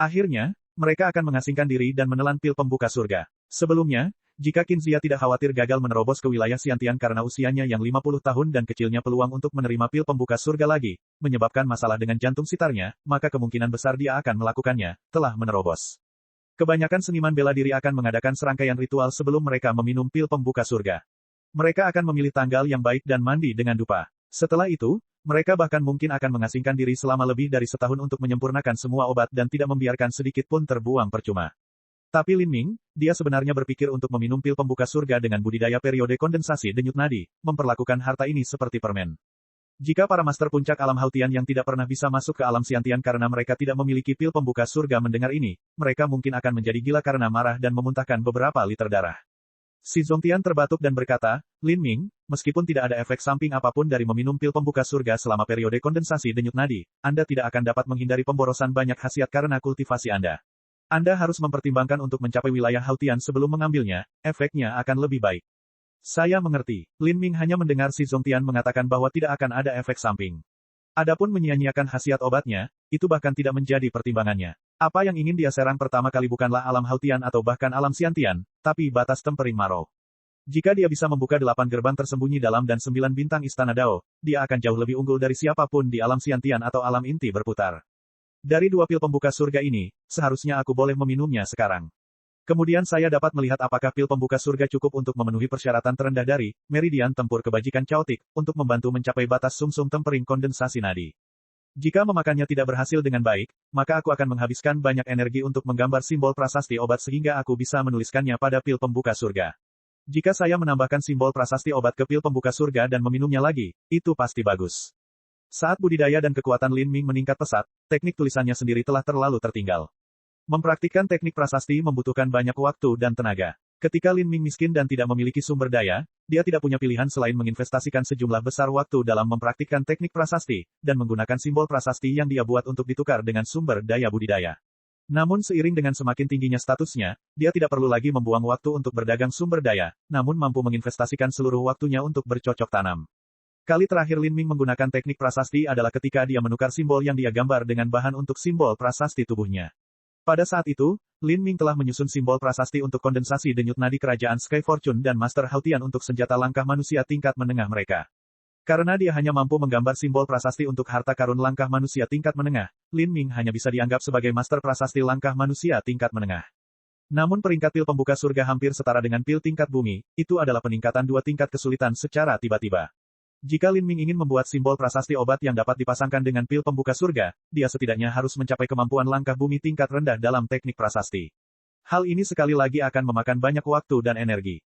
Akhirnya, mereka akan mengasingkan diri dan menelan pil pembuka surga. Sebelumnya, jika Qin Zia tidak khawatir gagal menerobos ke wilayah Xiantian karena usianya yang 50 tahun dan kecilnya peluang untuk menerima pil pembuka surga lagi, menyebabkan masalah dengan jantung sitarnya, maka kemungkinan besar dia akan melakukannya, telah menerobos. Kebanyakan seniman bela diri akan mengadakan serangkaian ritual sebelum mereka meminum pil pembuka surga. Mereka akan memilih tanggal yang baik dan mandi dengan dupa. Setelah itu, mereka bahkan mungkin akan mengasingkan diri selama lebih dari setahun untuk menyempurnakan semua obat dan tidak membiarkan sedikit pun terbuang percuma. Tapi Lin Ming, dia sebenarnya berpikir untuk meminum pil pembuka surga dengan budidaya periode kondensasi denyut nadi, memperlakukan harta ini seperti permen. Jika para master puncak alam Hautian yang tidak pernah bisa masuk ke alam Xiantian karena mereka tidak memiliki pil pembuka surga mendengar ini, mereka mungkin akan menjadi gila karena marah dan memuntahkan beberapa liter darah. Si Zongtian terbatuk dan berkata, Lin Ming, meskipun tidak ada efek samping apapun dari meminum pil pembuka surga selama periode kondensasi denyut nadi, Anda tidak akan dapat menghindari pemborosan banyak khasiat karena kultivasi Anda. Anda harus mempertimbangkan untuk mencapai wilayah Hautian sebelum mengambilnya, efeknya akan lebih baik. Saya mengerti. Lin Ming hanya mendengar si Zongtian mengatakan bahwa tidak akan ada efek samping. Adapun menyia-nyiakan khasiat obatnya, itu bahkan tidak menjadi pertimbangannya. Apa yang ingin dia serang pertama kali bukanlah alam Hautian atau bahkan alam Xiantian, tapi batas tempering Maro. Jika dia bisa membuka 8 gerbang tersembunyi dalam dan 9 bintang istana Dao, dia akan jauh lebih unggul dari siapapun di alam Xiantian atau alam inti berputar. Dari 2 pil pembuka surga ini, seharusnya aku boleh meminumnya sekarang. Kemudian saya dapat melihat apakah pil pembuka surga cukup untuk memenuhi persyaratan terendah dari meridian tempur kebajikan caotik untuk membantu mencapai batas sumsum tempering kondensasi nadi. Jika memakannya tidak berhasil dengan baik, maka aku akan menghabiskan banyak energi untuk menggambar simbol prasasti obat sehingga aku bisa menuliskannya pada pil pembuka surga. Jika saya menambahkan simbol prasasti obat ke pil pembuka surga dan meminumnya lagi, itu pasti bagus. Saat budidaya dan kekuatan Lin Ming meningkat pesat, teknik tulisannya sendiri telah terlalu tertinggal. Mempraktikkan teknik prasasti membutuhkan banyak waktu dan tenaga. Ketika Lin Ming miskin dan tidak memiliki sumber daya, dia tidak punya pilihan selain menginvestasikan sejumlah besar waktu dalam mempraktikkan teknik prasasti, dan menggunakan simbol prasasti yang dia buat untuk ditukar dengan sumber daya budidaya. Namun seiring dengan semakin tingginya statusnya, dia tidak perlu lagi membuang waktu untuk berdagang sumber daya, namun mampu menginvestasikan seluruh waktunya untuk bercocok tanam. Kali terakhir Lin Ming menggunakan teknik prasasti adalah ketika dia menukar simbol yang dia gambar dengan bahan untuk simbol prasasti tubuhnya. Pada saat itu, Lin Ming telah menyusun simbol prasasti untuk kondensasi denyut nadi kerajaan Sky Fortune dan Master Hautian untuk senjata langkah manusia tingkat menengah mereka. Karena dia hanya mampu menggambar simbol prasasti untuk harta karun langkah manusia tingkat menengah, Lin Ming hanya bisa dianggap sebagai master prasasti langkah manusia tingkat menengah. Namun peringkat pil pembuka surga hampir setara dengan pil tingkat bumi, itu adalah peningkatan 2 tingkat kesulitan secara tiba-tiba. Jika Lin Ming ingin membuat simbol prasasti obat yang dapat dipasangkan dengan pil pembuka surga, dia setidaknya harus mencapai kemampuan langkah bumi tingkat rendah dalam teknik prasasti. Hal ini sekali lagi akan memakan banyak waktu dan energi.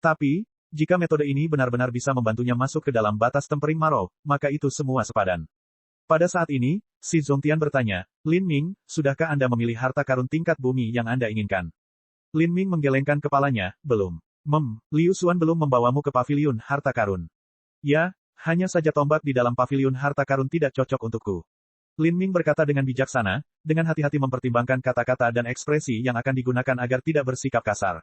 Tapi, jika metode ini benar-benar bisa membantunya masuk ke dalam batas tempering Maro, maka itu semua sepadan. Pada saat ini, si Zongtian bertanya, Lin Ming, sudahkah Anda memilih harta karun tingkat bumi yang Anda inginkan? Lin Ming menggelengkan kepalanya, belum. Liu Xuan belum membawamu ke paviliun harta karun. Ya, hanya saja tombak di dalam paviliun harta karun tidak cocok untukku. Lin Ming berkata dengan bijaksana, dengan hati-hati mempertimbangkan kata-kata dan ekspresi yang akan digunakan agar tidak bersikap kasar.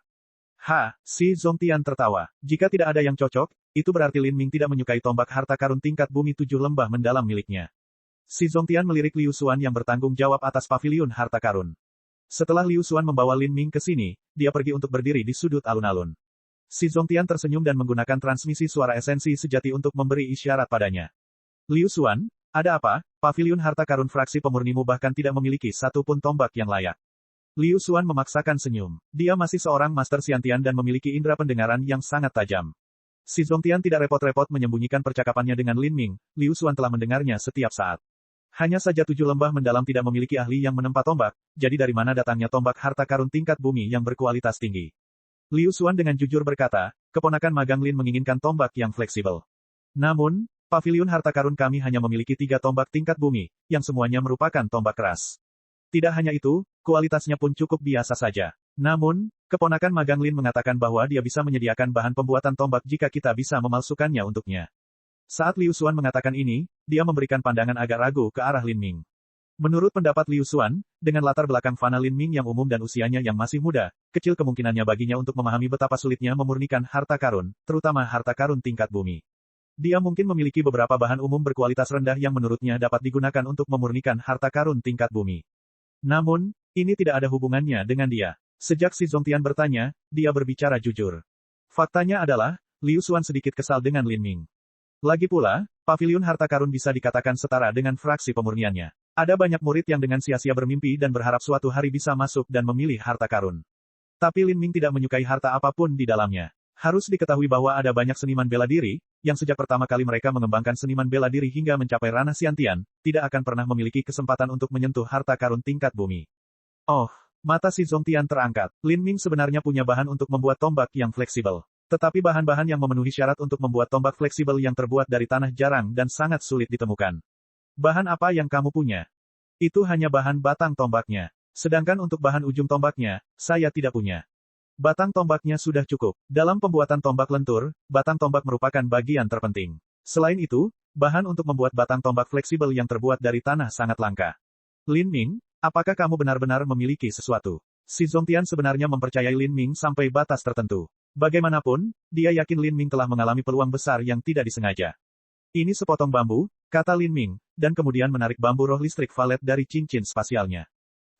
Si Zongtian tertawa. Jika tidak ada yang cocok, itu berarti Lin Ming tidak menyukai tombak harta karun tingkat bumi 7 lembah mendalam miliknya. Si Zongtian melirik Liu Xuan yang bertanggung jawab atas paviliun harta karun. Setelah Liu Xuan membawa Lin Ming ke sini, dia pergi untuk berdiri di sudut alun-alun. Si Zongtian tersenyum dan menggunakan transmisi suara esensi sejati untuk memberi isyarat padanya. Liu Xuan, ada apa? Paviliun harta karun fraksi pemurnimu bahkan tidak memiliki satu pun tombak yang layak. Liu Xuan memaksakan senyum. Dia masih seorang Master Xiantian dan memiliki indera pendengaran yang sangat tajam. Si Zongtian tidak repot-repot menyembunyikan percakapannya dengan Lin Ming, Liu Xuan telah mendengarnya setiap saat. Hanya saja 7 lembah mendalam tidak memiliki ahli yang menempa tombak, jadi dari mana datangnya tombak harta karun tingkat bumi yang berkualitas tinggi. Liu Xuan dengan jujur berkata, keponakan magang Lin menginginkan tombak yang fleksibel. Namun, paviliun harta karun kami hanya memiliki 3 tombak tingkat bumi, yang semuanya merupakan tombak keras. Tidak hanya itu, kualitasnya pun cukup biasa saja. Namun, keponakan magang Lin mengatakan bahwa dia bisa menyediakan bahan pembuatan tombak jika kita bisa memalsukannya untuknya. Saat Liu Xuan mengatakan ini, dia memberikan pandangan agak ragu ke arah Lin Ming. Menurut pendapat Liu Xuan, dengan latar belakang fana Lin Ming yang umum dan usianya yang masih muda, kecil kemungkinannya baginya untuk memahami betapa sulitnya memurnikan harta karun, terutama harta karun tingkat bumi. Dia mungkin memiliki beberapa bahan umum berkualitas rendah yang menurutnya dapat digunakan untuk memurnikan harta karun tingkat bumi. Namun, ini tidak ada hubungannya dengan dia. Sejak si Zongtian bertanya, dia berbicara jujur. Faktanya adalah, Liu Xuan sedikit kesal dengan Lin Ming. Lagi pula, paviliun harta karun bisa dikatakan setara dengan fraksi pemurniannya. Ada banyak murid yang dengan sia-sia bermimpi dan berharap suatu hari bisa masuk dan memilih harta karun. Tapi Lin Ming tidak menyukai harta apapun di dalamnya. Harus diketahui bahwa ada banyak seniman bela diri, yang sejak pertama kali mereka mengembangkan seniman bela diri hingga mencapai ranah Xiantian, tidak akan pernah memiliki kesempatan untuk menyentuh harta karun tingkat bumi. Oh, mata si Zongtian terangkat. Lin Ming sebenarnya punya bahan untuk membuat tombak yang fleksibel. Tetapi bahan-bahan yang memenuhi syarat untuk membuat tombak fleksibel yang terbuat dari tanah jarang dan sangat sulit ditemukan. Bahan apa yang kamu punya? Itu hanya bahan batang tombaknya. Sedangkan untuk bahan ujung tombaknya, saya tidak punya. Batang tombaknya sudah cukup. Dalam pembuatan tombak lentur, batang tombak merupakan bagian terpenting. Selain itu, bahan untuk membuat batang tombak fleksibel yang terbuat dari tanah sangat langka. Lin Ming, apakah kamu benar-benar memiliki sesuatu? Si Zongtian sebenarnya mempercayai Lin Ming sampai batas tertentu. Bagaimanapun, dia yakin Lin Ming telah mengalami peluang besar yang tidak disengaja. Ini sepotong bambu, kata Lin Ming, dan kemudian menarik bambu roh listrik valet dari cincin spasialnya.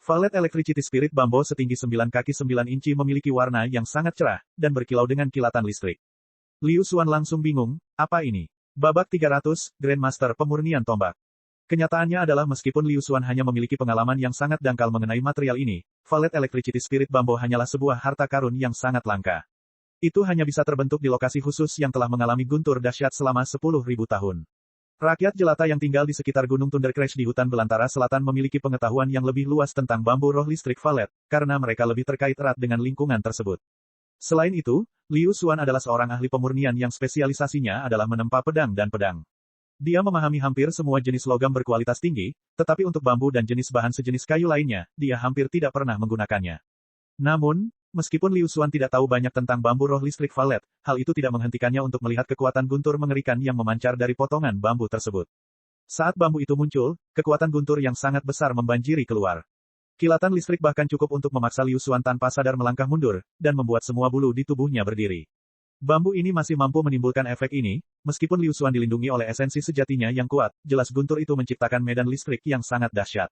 Valet Electricity Spirit Bambo setinggi 9 kaki 9 inci memiliki warna yang sangat cerah, dan berkilau dengan kilatan listrik. Liu Xuan langsung bingung, apa ini? Babak 300, Grandmaster Pemurnian Tombak. Kenyataannya adalah meskipun Liu Xuan hanya memiliki pengalaman yang sangat dangkal mengenai material ini, Valet Electricity Spirit Bambo hanyalah sebuah harta karun yang sangat langka. Itu hanya bisa terbentuk di lokasi khusus yang telah mengalami guntur dahsyat selama 10.000 tahun. Rakyat jelata yang tinggal di sekitar Gunung Thunder Crash di hutan belantara selatan memiliki pengetahuan yang lebih luas tentang bambu roh listrik Valet, karena mereka lebih terkait erat dengan lingkungan tersebut. Selain itu, Liu Xuan adalah seorang ahli pemurnian yang spesialisasinya adalah menempa pedang dan pedang. Dia memahami hampir semua jenis logam berkualitas tinggi, tetapi untuk bambu dan jenis bahan sejenis kayu lainnya, dia hampir tidak pernah menggunakannya. Namun, meskipun Liu Xuan tidak tahu banyak tentang bambu roh listrik Valet, hal itu tidak menghentikannya untuk melihat kekuatan guntur mengerikan yang memancar dari potongan bambu tersebut. Saat bambu itu muncul, kekuatan guntur yang sangat besar membanjiri keluar. Kilatan listrik bahkan cukup untuk memaksa Liu Xuan tanpa sadar melangkah mundur, dan membuat semua bulu di tubuhnya berdiri. Bambu ini masih mampu menimbulkan efek ini, meskipun Liu Xuan dilindungi oleh esensi sejatinya yang kuat, jelas guntur itu menciptakan medan listrik yang sangat dahsyat.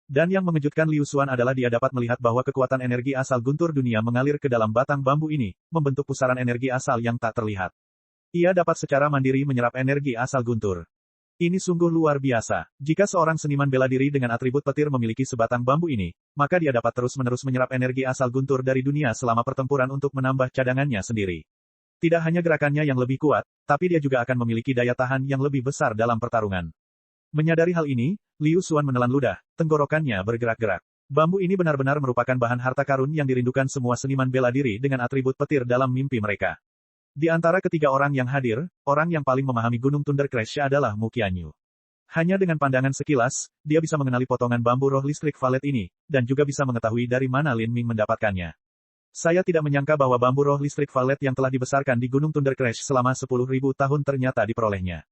Dan yang mengejutkan Liu Xuan adalah dia dapat melihat bahwa kekuatan energi asal guntur dunia mengalir ke dalam batang bambu ini, membentuk pusaran energi asal yang tak terlihat. Ia dapat secara mandiri menyerap energi asal guntur. Ini sungguh luar biasa. Jika seorang seniman bela diri dengan atribut petir memiliki sebatang bambu ini, maka dia dapat terus-menerus menyerap energi asal guntur dari dunia selama pertempuran untuk menambah cadangannya sendiri. Tidak hanya gerakannya yang lebih kuat, tapi dia juga akan memiliki daya tahan yang lebih besar dalam pertarungan. Menyadari hal ini, Liu Xuan menelan ludah, tenggorokannya bergerak-gerak. Bambu ini benar-benar merupakan bahan harta karun yang dirindukan semua seniman bela diri dengan atribut petir dalam mimpi mereka. Di antara ketiga orang yang hadir, orang yang paling memahami Gunung Thunder Crash adalah Mu Qianyu. Hanya dengan pandangan sekilas, dia bisa mengenali potongan bambu roh listrik Valet ini, dan juga bisa mengetahui dari mana Lin Ming mendapatkannya. Saya tidak menyangka bahwa bambu roh listrik Valet yang telah dibesarkan di Gunung Thunder Crash selama 10.000 tahun ternyata diperolehnya.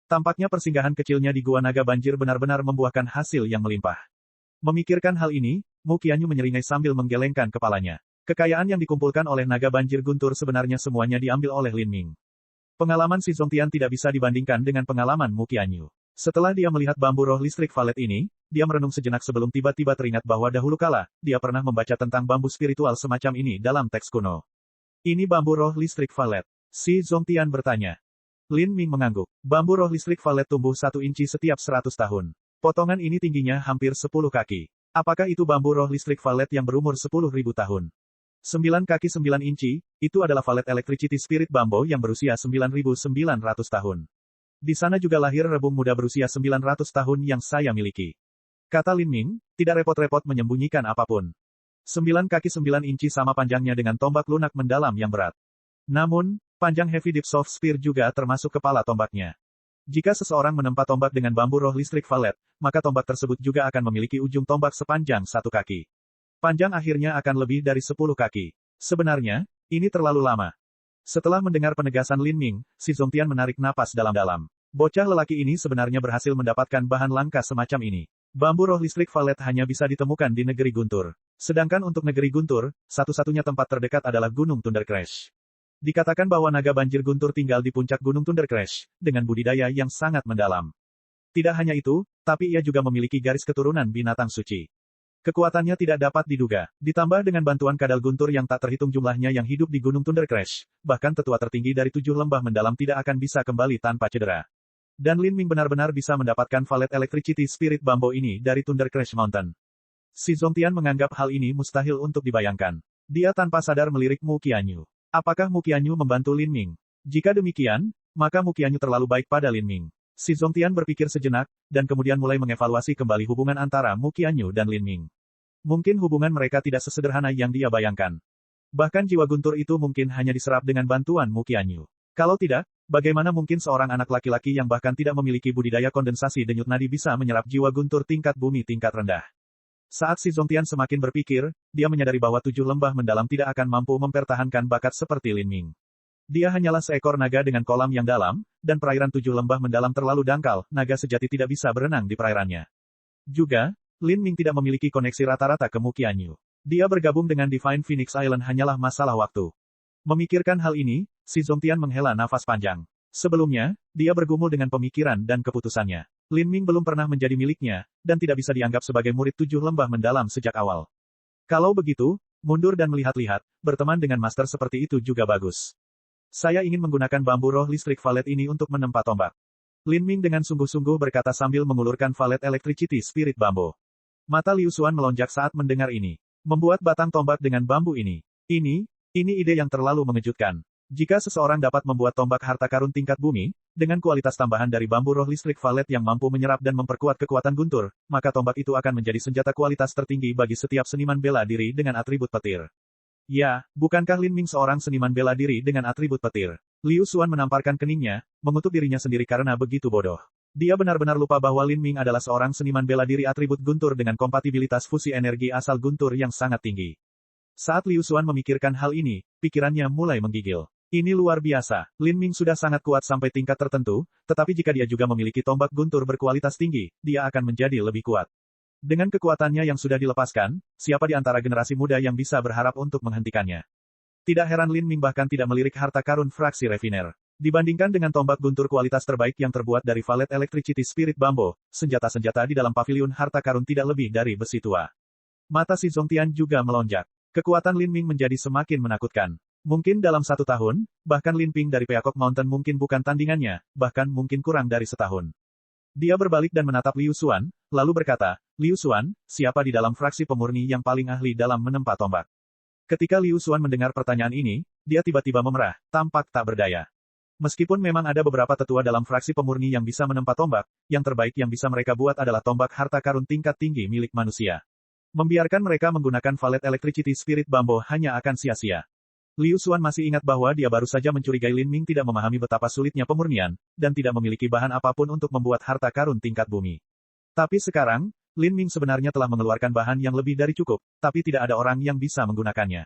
Tampaknya persinggahan kecilnya di Gua Naga Banjir benar-benar membuahkan hasil yang melimpah. Memikirkan hal ini, Mu Qianyu menyeringai sambil menggelengkan kepalanya. Kekayaan yang dikumpulkan oleh Naga Banjir Guntur sebenarnya semuanya diambil oleh Lin Ming. Pengalaman si Zongtian tidak bisa dibandingkan dengan pengalaman Mu Qianyu. Setelah dia melihat bambu roh listrik Valet ini, dia merenung sejenak sebelum tiba-tiba teringat bahwa dahulu kala, dia pernah membaca tentang bambu spiritual semacam ini dalam teks kuno. Ini bambu roh listrik valet. Si Zongtian bertanya. Lin Ming mengangguk. Bambu roh listrik valet tumbuh 1 inci setiap 100 tahun. Potongan ini tingginya hampir 10 kaki. Apakah itu bambu roh listrik valet yang berumur 10.000 tahun? 9 kaki 9 inci, itu adalah valet electricity spirit bambu yang berusia 9.900 tahun. Di sana juga lahir rebung muda berusia 900 tahun yang saya miliki. Kata Lin Ming, tidak repot-repot menyembunyikan apapun. 9 kaki 9 inci sama panjangnya dengan tombak lunak mendalam yang berat. Namun, panjang heavy deep soft spear juga termasuk kepala tombaknya. Jika seseorang menempa tombak dengan bambu roh listrik valet, maka tombak tersebut juga akan memiliki ujung tombak sepanjang 1 kaki. Panjang akhirnya akan lebih dari 10 kaki. Sebenarnya, ini terlalu lama. Setelah mendengar penegasan Lin Ming, si Zongtian menarik napas dalam-dalam. Bocah lelaki ini sebenarnya berhasil mendapatkan bahan langka semacam ini. Bambu roh listrik valet hanya bisa ditemukan di negeri Guntur. Sedangkan untuk negeri Guntur, satu-satunya tempat terdekat adalah Gunung Thunder Crash. Dikatakan bahwa naga banjir Guntur tinggal di puncak Gunung Thunder Crash, dengan budidaya yang sangat mendalam. Tidak hanya itu, tapi ia juga memiliki garis keturunan binatang suci. Kekuatannya tidak dapat diduga, ditambah dengan bantuan kadal guntur yang tak terhitung jumlahnya yang hidup di Gunung Thunder Crash, bahkan tetua tertinggi dari 7 lembah mendalam tidak akan bisa kembali tanpa cedera. Dan Lin Ming benar-benar bisa mendapatkan valet electricity spirit bambu ini dari Thunder Crash Mountain. Si Zongtian menganggap hal ini mustahil untuk dibayangkan. Dia tanpa sadar melirik Mu Qianyu. Apakah Mu Qianyu membantu Lin Ming? Jika demikian, maka Mu Qianyu terlalu baik pada Lin Ming. Si Zongtian berpikir sejenak, dan kemudian mulai mengevaluasi kembali hubungan antara Mu Qianyu dan Lin Ming. Mungkin hubungan mereka tidak sesederhana yang dia bayangkan. Bahkan jiwa guntur itu mungkin hanya diserap dengan bantuan Mu Qianyu. Kalau tidak, bagaimana mungkin seorang anak laki-laki yang bahkan tidak memiliki budidaya kondensasi denyut nadi bisa menyerap jiwa guntur tingkat bumi tingkat rendah? Saat si Zongtian semakin berpikir, dia menyadari bahwa 7 lembah mendalam tidak akan mampu mempertahankan bakat seperti Lin Ming. Dia hanyalah seekor naga dengan kolam yang dalam, dan perairan 7 lembah mendalam terlalu dangkal, naga sejati tidak bisa berenang di perairannya. Juga, Lin Ming tidak memiliki koneksi rata-rata ke Mu Qianyu. Dia bergabung dengan Divine Phoenix Island hanyalah masalah waktu. Memikirkan hal ini, si Zongtian menghela nafas panjang. Sebelumnya, dia bergumul dengan pemikiran dan keputusannya. Lin Ming belum pernah menjadi miliknya, dan tidak bisa dianggap sebagai murid 7 lembah mendalam sejak awal. Kalau begitu, mundur dan melihat-lihat, berteman dengan master seperti itu juga bagus. Saya ingin menggunakan bambu roh listrik valet ini untuk menempa tombak. Lin Ming dengan sungguh-sungguh berkata sambil mengulurkan valet electricity spirit bambu. Mata Liu Xuan melonjak saat mendengar ini. Membuat batang tombak dengan bambu ini. Ini ide yang terlalu mengejutkan. Jika seseorang dapat membuat tombak harta karun tingkat bumi, dengan kualitas tambahan dari bambu roh listrik valet yang mampu menyerap dan memperkuat kekuatan guntur, maka tombak itu akan menjadi senjata kualitas tertinggi bagi setiap seniman bela diri dengan atribut petir. Ya, bukankah Lin Ming seorang seniman bela diri dengan atribut petir? Liu Xuan menamparkan keningnya, mengutuk dirinya sendiri karena begitu bodoh. Dia benar-benar lupa bahwa Lin Ming adalah seorang seniman bela diri atribut guntur dengan kompatibilitas fusi energi asal guntur yang sangat tinggi. Saat Liu Xuan memikirkan hal ini, pikirannya mulai menggigil. Ini luar biasa. Lin Ming sudah sangat kuat sampai tingkat tertentu, tetapi jika dia juga memiliki tombak guntur berkualitas tinggi, dia akan menjadi lebih kuat. Dengan kekuatannya yang sudah dilepaskan, siapa di antara generasi muda yang bisa berharap untuk menghentikannya? Tidak heran Lin Ming bahkan tidak melirik harta karun fraksi refiner. Dibandingkan dengan tombak guntur kualitas terbaik yang terbuat dari valet electricity spirit bambu, senjata-senjata di dalam paviliun harta karun tidak lebih dari besi tua. Mata si Zongtian juga melonjak. Kekuatan Lin Ming menjadi semakin menakutkan. Mungkin dalam 1 tahun, bahkan Lin Ping dari Peacock Mountain mungkin bukan tandingannya, bahkan mungkin kurang dari setahun. Dia berbalik dan menatap Liu Xuan, lalu berkata, Liu Xuan, siapa di dalam fraksi pemurni yang paling ahli dalam menempa tombak? Ketika Liu Xuan mendengar pertanyaan ini, dia tiba-tiba memerah, tampak tak berdaya. Meskipun memang ada beberapa tetua dalam fraksi pemurni yang bisa menempa tombak, yang terbaik yang bisa mereka buat adalah tombak harta karun tingkat tinggi milik manusia. Membiarkan mereka menggunakan valet electricity spirit bambu hanya akan sia-sia. Liu Xuan masih ingat bahwa dia baru saja mencurigai Lin Ming tidak memahami betapa sulitnya pemurnian, dan tidak memiliki bahan apapun untuk membuat harta karun tingkat bumi. Tapi sekarang, Lin Ming sebenarnya telah mengeluarkan bahan yang lebih dari cukup, tapi tidak ada orang yang bisa menggunakannya.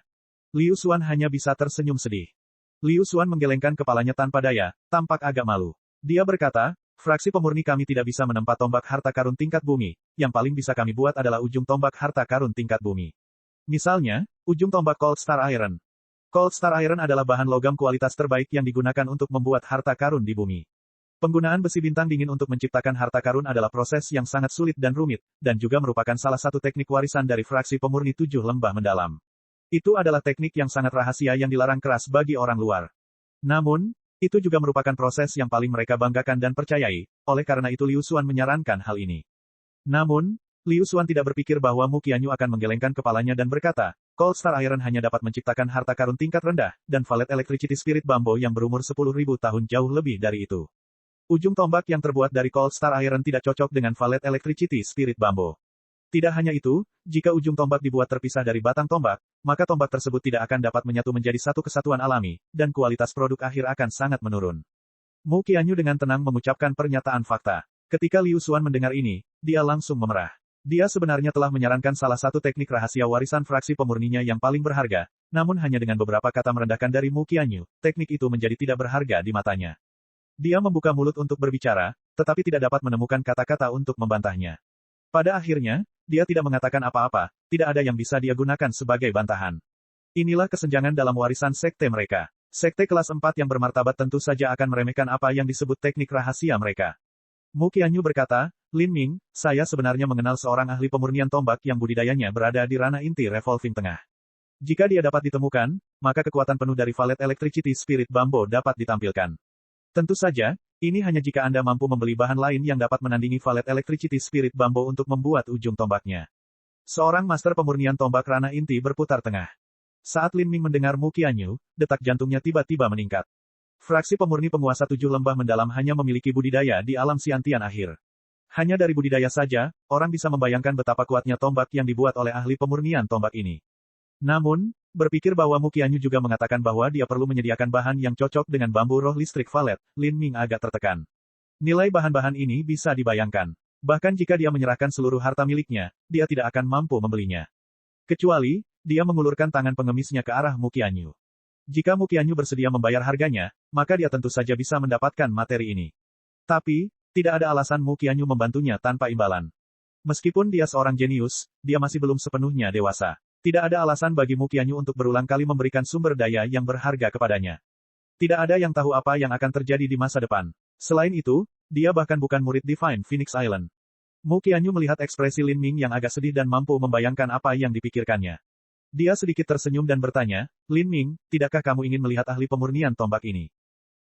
Liu Xuan hanya bisa tersenyum sedih. Liu Xuan menggelengkan kepalanya tanpa daya, tampak agak malu. Dia berkata, fraksi pemurni kami tidak bisa menempa tombak harta karun tingkat bumi, yang paling bisa kami buat adalah ujung tombak harta karun tingkat bumi. Misalnya, ujung tombak Cold Star Iron. Cold Star Iron adalah bahan logam kualitas terbaik yang digunakan untuk membuat harta karun di bumi. Penggunaan besi bintang dingin untuk menciptakan harta karun adalah proses yang sangat sulit dan rumit, dan juga merupakan salah satu teknik warisan dari fraksi pemurni 7 lembah mendalam. Itu adalah teknik yang sangat rahasia yang dilarang keras bagi orang luar. Namun, itu juga merupakan proses yang paling mereka banggakan dan percayai, oleh karena itu Liu Xuan menyarankan hal ini. Namun, Liu Xuan tidak berpikir bahwa Mu Qianyu akan menggelengkan kepalanya dan berkata, Cold Star Iron hanya dapat menciptakan harta karun tingkat rendah, dan Valet Electricity Spirit Bambo yang berumur 10.000 tahun jauh lebih dari itu. Ujung tombak yang terbuat dari Cold Star Iron tidak cocok dengan Valet Electricity Spirit Bambo. Tidak hanya itu, jika ujung tombak dibuat terpisah dari batang tombak, maka tombak tersebut tidak akan dapat menyatu menjadi satu kesatuan alami, dan kualitas produk akhir akan sangat menurun. Mu Qianyu dengan tenang mengucapkan pernyataan fakta. Ketika Liu Xuan mendengar ini, dia langsung memerah. Dia sebenarnya telah menyarankan salah satu teknik rahasia warisan fraksi pemurninya yang paling berharga, namun hanya dengan beberapa kata merendahkan dari Mu Qianyu, teknik itu menjadi tidak berharga di matanya. Dia membuka mulut untuk berbicara, tetapi tidak dapat menemukan kata-kata untuk membantahnya. Pada akhirnya, dia tidak mengatakan apa-apa, tidak ada yang bisa dia gunakan sebagai bantahan. Inilah kesenjangan dalam warisan sekte mereka. Sekte kelas 4 yang bermartabat tentu saja akan meremehkan apa yang disebut teknik rahasia mereka. Mu Qianyu berkata, Lin Ming, saya sebenarnya mengenal seorang ahli pemurnian tombak yang budidayanya berada di ranah inti revolving tengah. Jika dia dapat ditemukan, maka kekuatan penuh dari Valet Electricity Spirit Bambo dapat ditampilkan. Tentu saja, ini hanya jika Anda mampu membeli bahan lain yang dapat menandingi Valet Electricity Spirit Bambo untuk membuat ujung tombaknya. Seorang master pemurnian tombak ranah inti berputar tengah. Saat Lin Ming mendengar Mu Qianyu, detak jantungnya tiba-tiba meningkat. Fraksi pemurni penguasa 7 lembah mendalam hanya memiliki budidaya di alam Xiantian akhir. Hanya dari budidaya saja, orang bisa membayangkan betapa kuatnya tombak yang dibuat oleh ahli pemurnian tombak ini. Namun, berpikir bahwa Mu Qianyu juga mengatakan bahwa dia perlu menyediakan bahan yang cocok dengan bambu roh listrik valet, Lin Ming agak tertekan. Nilai bahan-bahan ini bisa dibayangkan. Bahkan jika dia menyerahkan seluruh harta miliknya, dia tidak akan mampu membelinya. Kecuali, dia mengulurkan tangan pengemisnya ke arah Mu Qianyu. Jika Mu Qianyu bersedia membayar harganya, maka dia tentu saja bisa mendapatkan materi ini. Tapi, tidak ada alasan Mu Qianyu membantunya tanpa imbalan. Meskipun dia seorang jenius, dia masih belum sepenuhnya dewasa. Tidak ada alasan bagi Mu Qianyu untuk berulang kali memberikan sumber daya yang berharga kepadanya. Tidak ada yang tahu apa yang akan terjadi di masa depan. Selain itu, dia bahkan bukan murid Divine Phoenix Island. Mu Qianyu melihat ekspresi Lin Ming yang agak sedih dan mampu membayangkan apa yang dipikirkannya. Dia sedikit tersenyum dan bertanya, Lin Ming, tidakkah kamu ingin melihat ahli pemurnian tombak ini?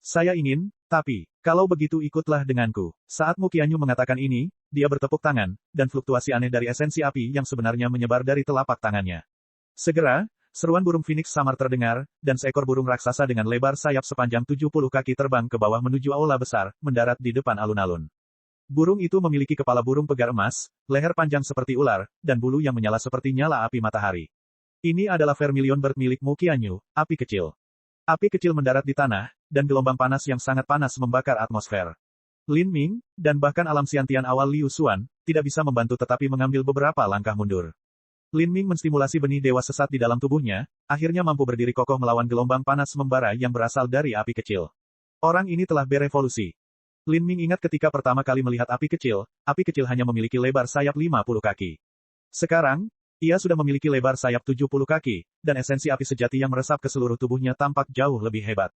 Saya ingin, tapi, kalau begitu ikutlah denganku. Saat Mu Qianyu mengatakan ini, dia bertepuk tangan, dan fluktuasi aneh dari esensi api yang sebenarnya menyebar dari telapak tangannya. Segera, seruan burung Phoenix samar terdengar, dan seekor burung raksasa dengan lebar sayap sepanjang 70 kaki terbang ke bawah menuju aula besar, mendarat di depan alun-alun. Burung itu memiliki kepala burung pegar emas, leher panjang seperti ular, dan bulu yang menyala seperti nyala api matahari. Ini adalah Vermilion Bird milik Mu Qianyu, api kecil. Api kecil mendarat di tanah, dan gelombang panas yang sangat panas membakar atmosfer. Lin Ming, dan bahkan alam Xiantian awal Liu Xuan, tidak bisa membantu tetapi mengambil beberapa langkah mundur. Lin Ming menstimulasi benih dewa sesat di dalam tubuhnya, akhirnya mampu berdiri kokoh melawan gelombang panas membara yang berasal dari api kecil. Orang ini telah berevolusi. Lin Ming ingat ketika pertama kali melihat api kecil hanya memiliki lebar sayap 50 kaki. Sekarang, ia sudah memiliki lebar sayap 70 kaki, dan esensi api sejati yang meresap ke seluruh tubuhnya tampak jauh lebih hebat.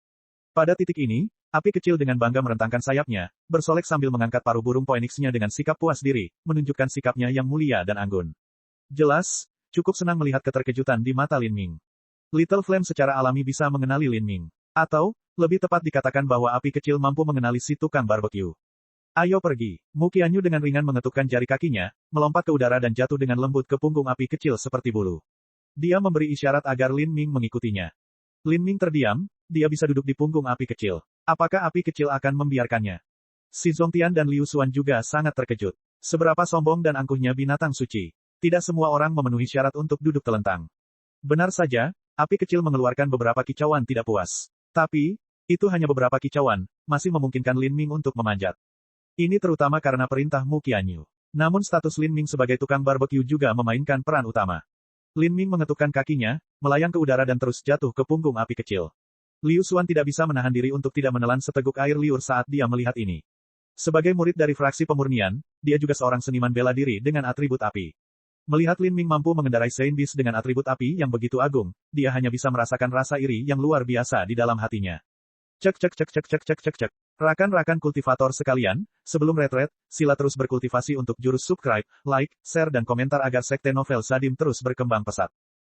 Pada titik ini, api kecil dengan bangga merentangkan sayapnya, bersolek sambil mengangkat paruh burung Phoenix-nya dengan sikap puas diri, menunjukkan sikapnya yang mulia dan anggun. Jelas, cukup senang melihat keterkejutan di mata Lin Ming. Little Flame secara alami bisa mengenali Lin Ming. Atau, lebih tepat dikatakan bahwa api kecil mampu mengenali si tukang barbecue. Ayo pergi. Mu Qianyu dengan ringan mengetukkan jari kakinya, melompat ke udara dan jatuh dengan lembut ke punggung api kecil seperti bulu. Dia memberi isyarat agar Lin Ming mengikutinya. Lin Ming terdiam, dia bisa duduk di punggung api kecil. Apakah api kecil akan membiarkannya? Si Zongtian dan Liu Xuan juga sangat terkejut. Seberapa sombong dan angkuhnya binatang suci. Tidak semua orang memenuhi syarat untuk duduk telentang. Benar saja, api kecil mengeluarkan beberapa kicauan tidak puas. Tapi, itu hanya beberapa kicauan, masih memungkinkan Lin Ming untuk memanjat. Ini terutama karena perintah Mu Qianyu. Namun status Lin Ming sebagai tukang barbecue juga memainkan peran utama. Lin Ming mengetukkan kakinya, melayang ke udara dan terus jatuh ke punggung api kecil. Liu Xuan tidak bisa menahan diri untuk tidak menelan seteguk air liur saat dia melihat ini. Sebagai murid dari fraksi pemurnian, dia juga seorang seniman bela diri dengan atribut api. Melihat Lin Ming mampu mengendarai Saint Beast dengan atribut api yang begitu agung, dia hanya bisa merasakan rasa iri yang luar biasa di dalam hatinya. Cek cek cek cek cek cek cek cek. Rakan-rakan kultivator sekalian, sebelum retret, sila terus berkultivasi untuk jurus subscribe, like, share dan komentar agar sekte novel Sadim terus berkembang pesat.